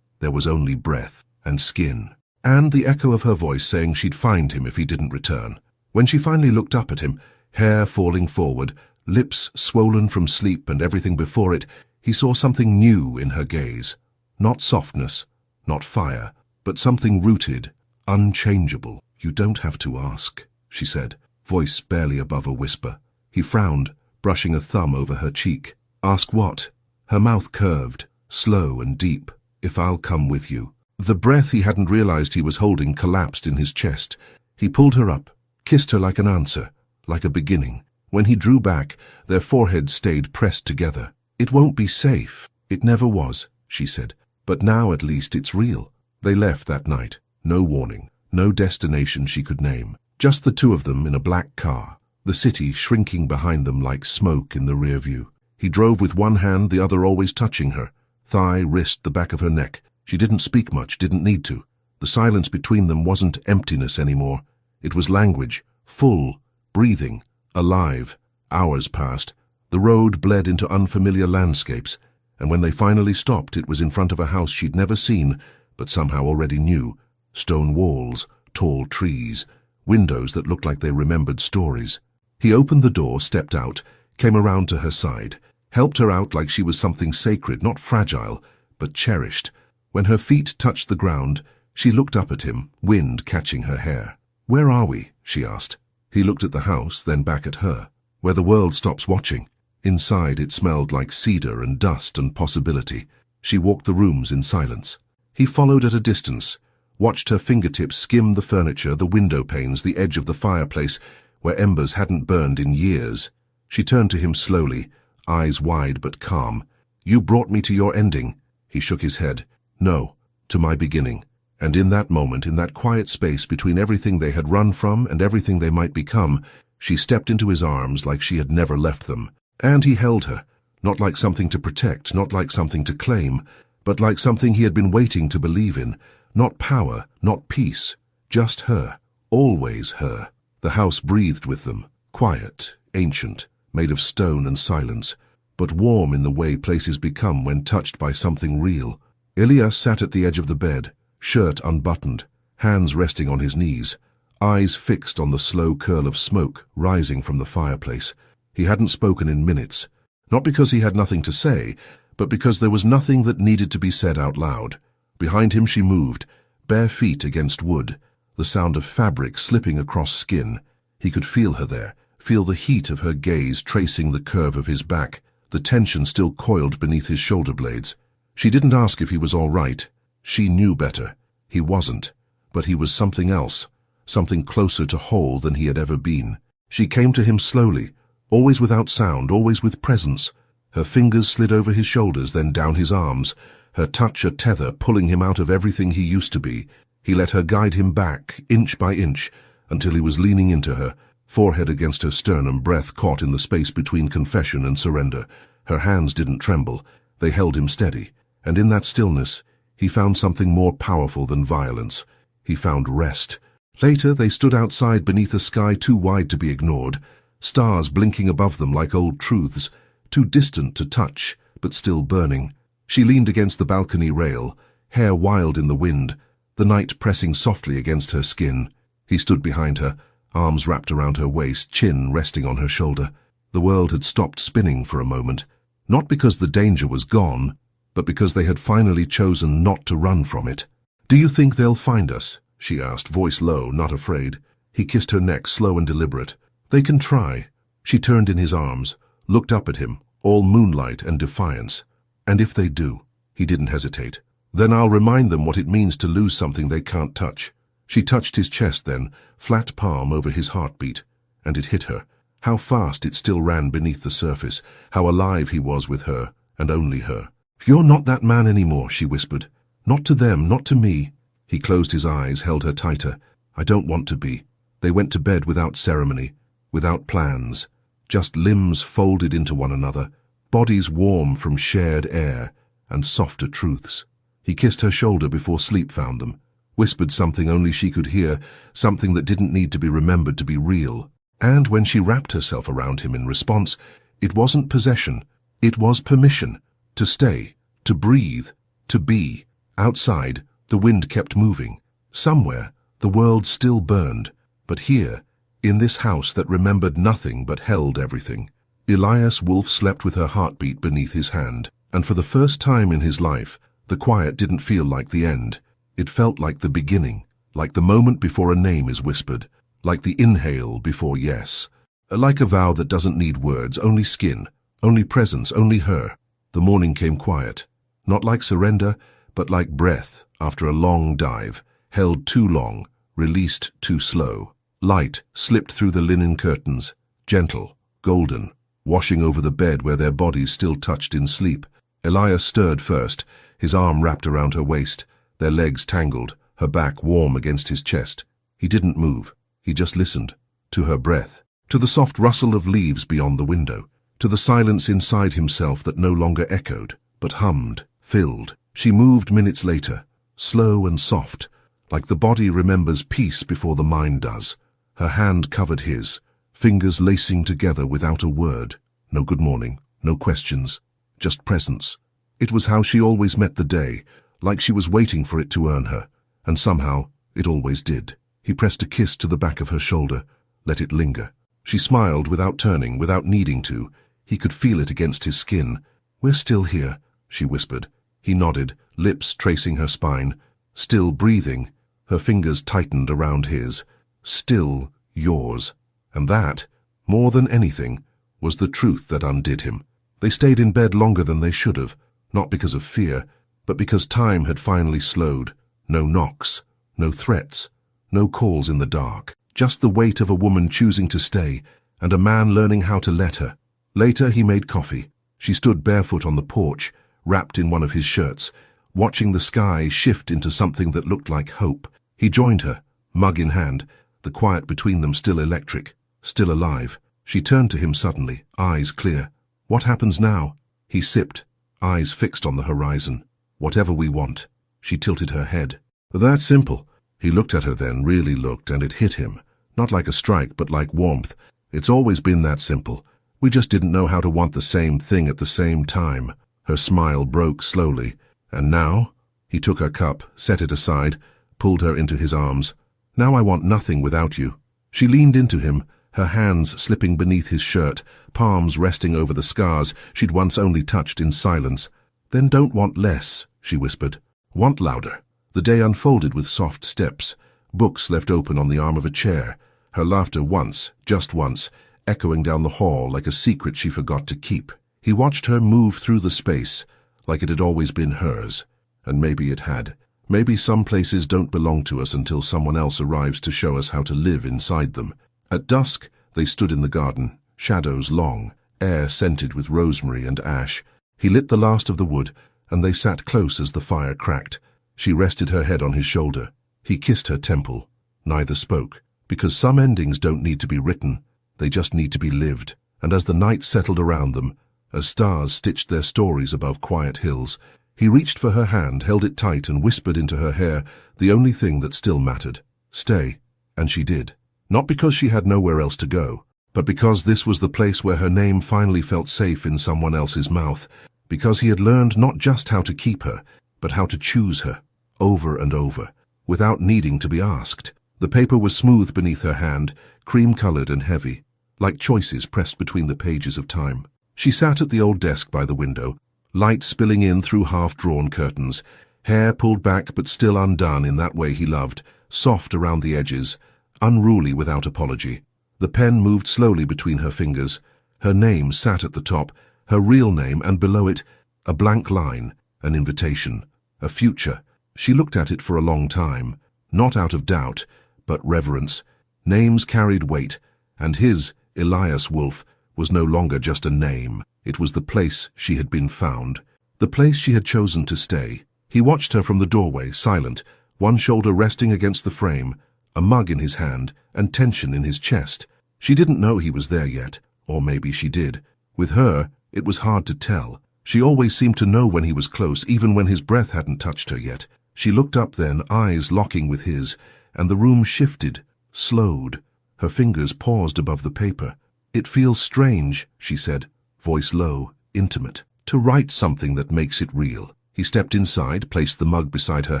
there was only breath and skin, and the echo of her voice saying she'd find him if he didn't return. When she finally looked up at him, hair falling forward, lips swollen from sleep and everything before it, he saw something new in her gaze. Not softness, not fire, but something rooted, unchangeable. "You don't have to ask," she said, voice barely above a whisper. He frowned, brushing a thumb over her cheek. "Ask what?" Her mouth curved, slow and deep. "If I'll come with you." The breath he hadn't realized he was holding collapsed in his chest. He pulled her up, kissed her like an answer, like a beginning. When he drew back, their foreheads stayed pressed together. "It won't be safe." "It never was," she said. "But now at least it's real." They left that night. No warning, no destination she could name. Just the two of them in a black car, the city shrinking behind them like smoke in the rear view. He drove with one hand, the other always touching her. Thigh, wrist, the back of her neck. She didn't speak much, didn't need to. The silence between them wasn't emptiness anymore. It was language, full, breathing, alive. Hours passed. The road bled into unfamiliar landscapes, and when they finally stopped, it was in front of a house she'd never seen, but somehow already knew. Stone walls, tall trees, windows that looked like they remembered stories. He opened the door, stepped out, came around to her side, helped her out like she was something sacred, not fragile, but cherished. When her feet touched the ground, she looked up at him, wind catching her hair. "Where are we?" she asked. He looked at the house, then back at her. "Where the world stops watching." Inside, it smelled like cedar and dust and possibility. She walked the rooms in silence. He followed at a distance, watched her fingertips skim the furniture, the window panes, the edge of the fireplace, where embers hadn't burned in years. She turned to him slowly, eyes wide but calm. "You brought me to your ending." He shook his head. "No, to my beginning." And in that moment, in that quiet space between everything they had run from and everything they might become, she stepped into his arms like she had never left them. And he held her, not like something to protect, not like something to claim, but like something he had been waiting to believe in. Not power, not peace, just her, always her. The house breathed with them, quiet, ancient, made of stone and silence, but warm in the way places become when touched by something real. Ilias sat at the edge of the bed, shirt unbuttoned, hands resting on his knees, eyes fixed on the slow curl of smoke rising from the fireplace. He hadn't spoken in minutes, not because he had nothing to say, but because there was nothing that needed to be said out loud. Behind him she moved, bare feet against wood, the sound of fabric slipping across skin. He could feel her there, feel the heat of her gaze tracing the curve of his back, the tension still coiled beneath his shoulder blades. She didn't ask if he was all right. She knew better. He wasn't, but he was something else, something closer to whole than he had ever been. She came to him slowly, always without sound, always with presence. Her fingers slid over his shoulders, then down his arms, her touch a tether pulling him out of everything he used to be. He let her guide him back, inch by inch, until he was leaning into her, forehead against her sternum, breath caught in the space between confession and surrender. Her hands didn't tremble. They held him steady, and in that stillness, he found something more powerful than violence. He found rest. Later, they stood outside beneath a sky too wide to be ignored, stars blinking above them like old truths, too distant to touch, but still burning. She leaned against the balcony rail, hair wild in the wind, the night pressing softly against her skin. He stood behind her, arms wrapped around her waist, chin resting on her shoulder. The world had stopped spinning for a moment, not because the danger was gone, but because they had finally chosen not to run from it. "Do you think they'll find us?" she asked, voice low, not afraid. He kissed her neck, slow and deliberate. "They can try." She turned in his arms, looked up at him, all moonlight and defiance. "And if they do," he didn't hesitate, "then I'll remind them what it means to lose something they can't touch." She touched his chest then, flat palm over his heartbeat, and it hit her. How fast it still ran beneath the surface, how alive he was with her, and only her. "You're not that man anymore," she whispered. "Not to them, not to me." He closed his eyes, held her tighter. "I don't want to be." They went to bed without ceremony, without plans, just limbs folded into one another, bodies warm from shared air and softer truths. He kissed her shoulder before sleep found them, whispered something only she could hear, something that didn't need to be remembered to be real. And when she wrapped herself around him in response, it wasn't possession, it was permission. To stay, to breathe, to be. Outside, the wind kept moving. Somewhere, the world still burned. But here, in this house that remembered nothing but held everything, Elias Wolf slept with her heartbeat beneath his hand. And for the first time in his life, the quiet didn't feel like the end. It felt like the beginning, like the moment before a name is whispered, like the inhale before yes. Like a vow that doesn't need words, only skin, only presence, only her. The morning came quiet, not like surrender, but like breath after a long dive, held too long, released too slow. Light slipped through the linen curtains, gentle, golden, washing over the bed where their bodies still touched in sleep. Elias stirred first, his arm wrapped around her waist, their legs tangled, her back warm against his chest. He didn't move, he just listened, to her breath, to the soft rustle of leaves beyond the window, to the silence inside himself that no longer echoed, but hummed, filled. She moved minutes later, slow and soft, like the body remembers peace before the mind does. Her hand covered his, fingers lacing together without a word. No good morning, no questions, just presence. It was how she always met the day, like she was waiting for it to earn her, and somehow it always did. He pressed a kiss to the back of her shoulder, let it linger. She smiled without turning, without needing to. He could feel it against his skin. "We're still here," she whispered. He nodded, lips tracing her spine. Still breathing. Her fingers tightened around his. Still yours. And that, more than anything, was the truth that undid him. They stayed in bed longer than they should have, not because of fear, but because time had finally slowed. No knocks, no threats, no calls in the dark. Just the weight of a woman choosing to stay, and a man learning how to let her. Later he made coffee. She stood barefoot on the porch, wrapped in one of his shirts, watching the sky shift into something that looked like hope. He joined her, mug in hand, the quiet between them still electric, still alive. She turned to him suddenly, eyes clear. "What happens now?" He sipped, eyes fixed on the horizon. "Whatever we want." She tilted her head. "That simple." He looked at her then, really looked, and it hit him. Not like a strike, but like warmth. "It's always been that simple. We just didn't know how to want the same thing at the same time." Her smile broke slowly. "And now?" He took her cup, set it aside, pulled her into his arms. "Now I want nothing without you." She leaned into him, her hands slipping beneath his shirt, palms resting over the scars she'd once only touched in silence. "Then don't want less," she whispered. "Want louder." The day unfolded with soft steps, books left open on the arm of a chair, her laughter once, just once, echoing down the hall like a secret she forgot to keep. He watched her move through the space, like it had always been hers. And maybe it had. Maybe some places don't belong to us until someone else arrives to show us how to live inside them. At dusk, they stood in the garden, shadows long, air scented with rosemary and ash. He lit the last of the wood, and they sat close as the fire cracked. She rested her head on his shoulder. He kissed her temple. Neither spoke, because some endings don't need to be written, they just need to be lived. And as the night settled around them, as stars stitched their stories above quiet hills, he reached for her hand, held it tight, and whispered into her hair the only thing that still mattered. "Stay." And she did. Not because she had nowhere else to go, but because this was the place where her name finally felt safe in someone else's mouth, because he had learned not just how to keep her, but how to choose her, over and over, without needing to be asked. The paper was smooth beneath her hand, cream-colored and heavy, like choices pressed between the pages of time. She sat at the old desk by the window, light spilling in through half-drawn curtains, hair pulled back but still undone in that way he loved, soft around the edges, unruly without apology. The pen moved slowly between her fingers. Her name sat at the top, her real name, and below it, a blank line, an invitation, a future. She looked at it for a long time, not out of doubt, but reverence. Names carried weight, and his, Elias Wolf, was no longer just a name. It was the place she had been found, the place she had chosen to stay. He watched her from the doorway, silent, one shoulder resting against the frame, a mug in his hand, and tension in his chest. She didn't know he was there yet, or maybe she did. With her, it was hard to tell. She always seemed to know when he was close, even when his breath hadn't touched her yet. She looked up then, eyes locking with his, and the room shifted, slowed. Her fingers paused above the paper. "It feels strange," she said, voice low, intimate, "to write something that makes it real." He stepped inside, placed the mug beside her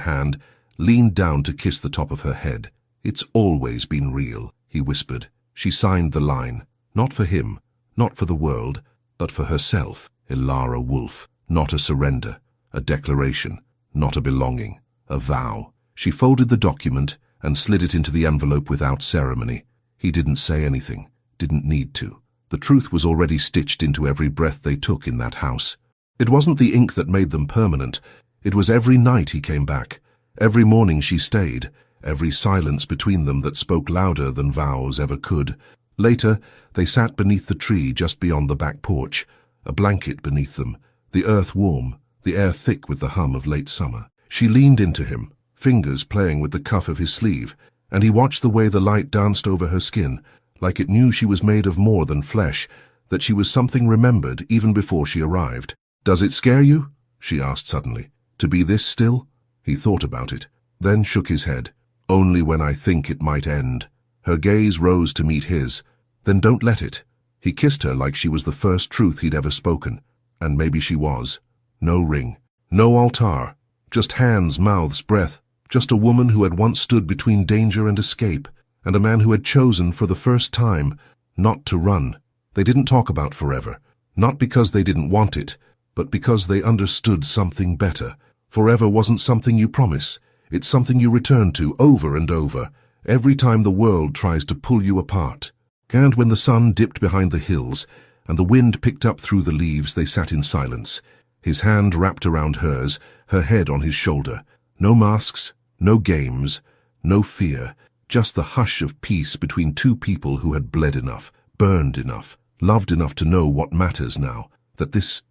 hand, leaned down to kiss the top of her head. "It's always been real," he whispered. She signed the line, not for him, not for the world, but for herself. Elara Wolf, not a surrender, a declaration, not a belonging, a vow. She folded the document and slid it into the envelope without ceremony. He didn't say anything, didn't need to. The truth was already stitched into every breath they took in that house. It wasn't the ink that made them permanent. It was every night he came back, every morning she stayed, every silence between them that spoke louder than vows ever could. Later, they sat beneath the tree just beyond the back porch, a blanket beneath them, the earth warm, the air thick with the hum of late summer. She leaned into him, fingers playing with the cuff of his sleeve, and he watched the way the light danced over her skin, like it knew she was made of more than flesh, that she was something remembered even before she arrived. "Does it scare you?" she asked suddenly. "To be this still?" He thought about it, then shook his head. "Only when I think it might end." Her gaze rose to meet his. "Then don't let it." He kissed her like she was the first truth he'd ever spoken, and maybe she was. No ring, no altar, just hands, mouths, breath, just a woman who had once stood between danger and escape, and a man who had chosen for the first time not to run. They didn't talk about forever, not because they didn't want it, but because they understood something better. Forever wasn't something you promise, it's something you return to over and over, every time the world tries to pull you apart. And when the sun dipped behind the hills, and the wind picked up through the leaves, they sat in silence, his hand wrapped around hers, her head on his shoulder. No masks, no games, no fear, just the hush of peace between two people who had bled enough, burned enough, loved enough to know what matters now, that this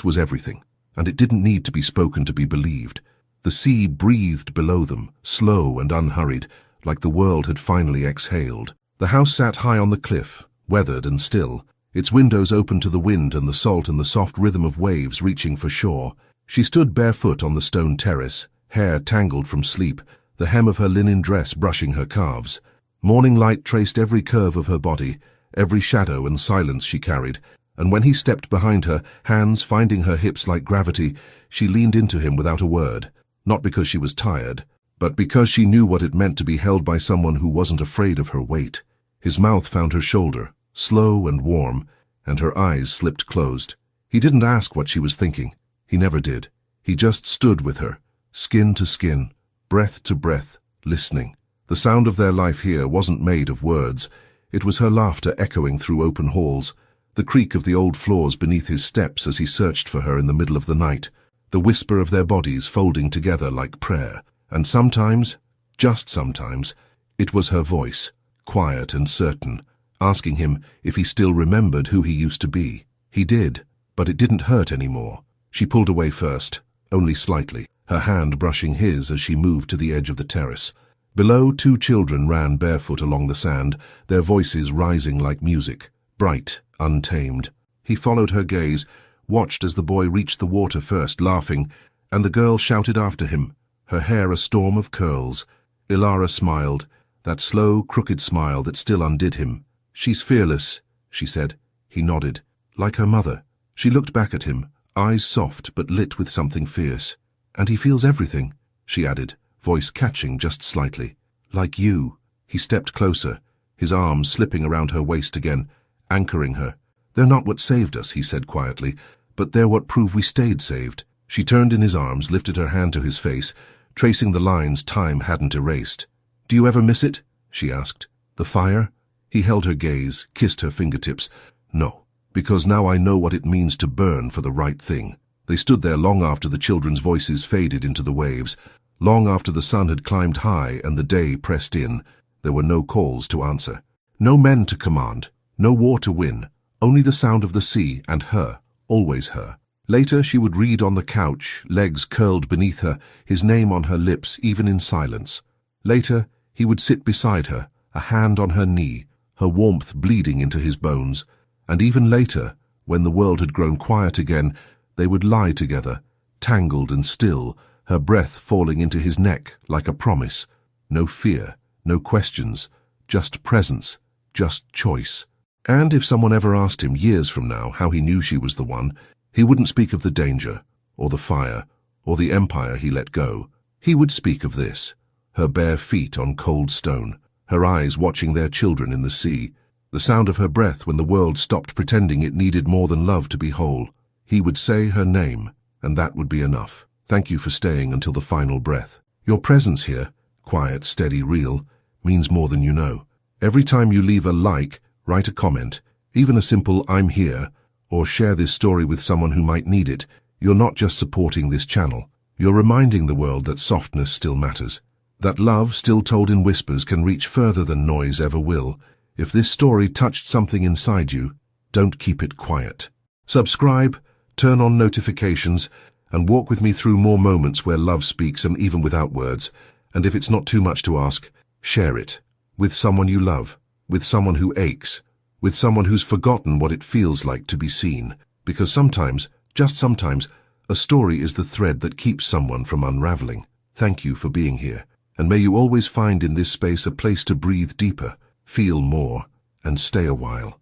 was everything, and it didn't need to be spoken to be believed. The sea breathed below them, slow and unhurried, like the world had finally exhaled. The house sat high on the cliff, weathered and still, its windows open to the wind and the salt and the soft rhythm of waves reaching for shore. She stood barefoot on the stone terrace, hair tangled from sleep, the hem of her linen dress brushing her calves. Morning light traced every curve of her body, every shadow and silence she carried, and when he stepped behind her, hands finding her hips like gravity, she leaned into him without a word, not because she was tired, but because she knew what it meant to be held by someone who wasn't afraid of her weight. His mouth found her shoulder, slow and warm, and her eyes slipped closed. He didn't ask what she was thinking. He never did. He just stood with her, skin to skin, breath to breath, listening. The sound of their life here wasn't made of words. It was her laughter echoing through open halls, the creak of the old floors beneath his steps as he searched for her in the middle of the night, the whisper of their bodies folding together like prayer. And sometimes, just sometimes, it was her voice, quiet and certain, asking him if he still remembered who he used to be. He did, but it didn't hurt anymore. She pulled away first, only slightly, her hand brushing his as she moved to the edge of the terrace. Below, two children ran barefoot along the sand, their voices rising like music, bright, untamed. He followed her gaze, watched as the boy reached the water first, laughing, and the girl shouted after him, her hair a storm of curls. Ilara smiled, that slow, crooked smile that still undid him. "She's fearless," she said. He nodded, like her mother. She looked back at him, eyes soft but lit with something fierce. "And he feels everything," she added, voice catching just slightly. "Like you." He stepped closer, his arms slipping around her waist again, anchoring her. "They're not what saved us," he said quietly, "but they're what prove we stayed saved." She turned in his arms, lifted her hand to his face, tracing the lines time hadn't erased. "Do you ever miss it?" she asked. "The fire?" He held her gaze, kissed her fingertips. "No, because now I know what it means to burn for the right thing." They stood there long after the children's voices faded into the waves, long after the sun had climbed high and the day pressed in. There were no calls to answer, no men to command, no war to win, only the sound of the sea and her, always her. Later she would read on the couch, legs curled beneath her, his name on her lips even in silence. Later he would sit beside her, a hand on her knee, her warmth bleeding into his bones. And even later, when the world had grown quiet again, they would lie together, tangled and still, her breath falling into his neck like a promise. No fear, no questions, just presence, just choice. And if someone ever asked him years from now how he knew she was the one, he wouldn't speak of the danger, or the fire, or the empire he let go. He would speak of this, her bare feet on cold stone, her eyes watching their children in the sea, the sound of her breath when the world stopped pretending it needed more than love to be whole. He would say her name, and that would be enough. "Thank you for staying until the final breath." Your presence here, quiet, steady, real, means more than you know. Every time you leave a like, write a comment, even a simple "I'm here," or share this story with someone who might need it, you're not just supporting this channel. You're reminding the world that softness still matters, that love, still told in whispers, can reach further than noise ever will. If this story touched something inside you, don't keep it quiet. Subscribe, turn on notifications, and walk with me through more moments where love speaks, and even without words. And if it's not too much to ask, share it with someone you love, with someone who aches, with someone who's forgotten what it feels like to be seen. Because sometimes, just sometimes, a story is the thread that keeps someone from unraveling. Thank you for being here, and may you always find in this space a place to breathe deeper, feel more, and stay a while.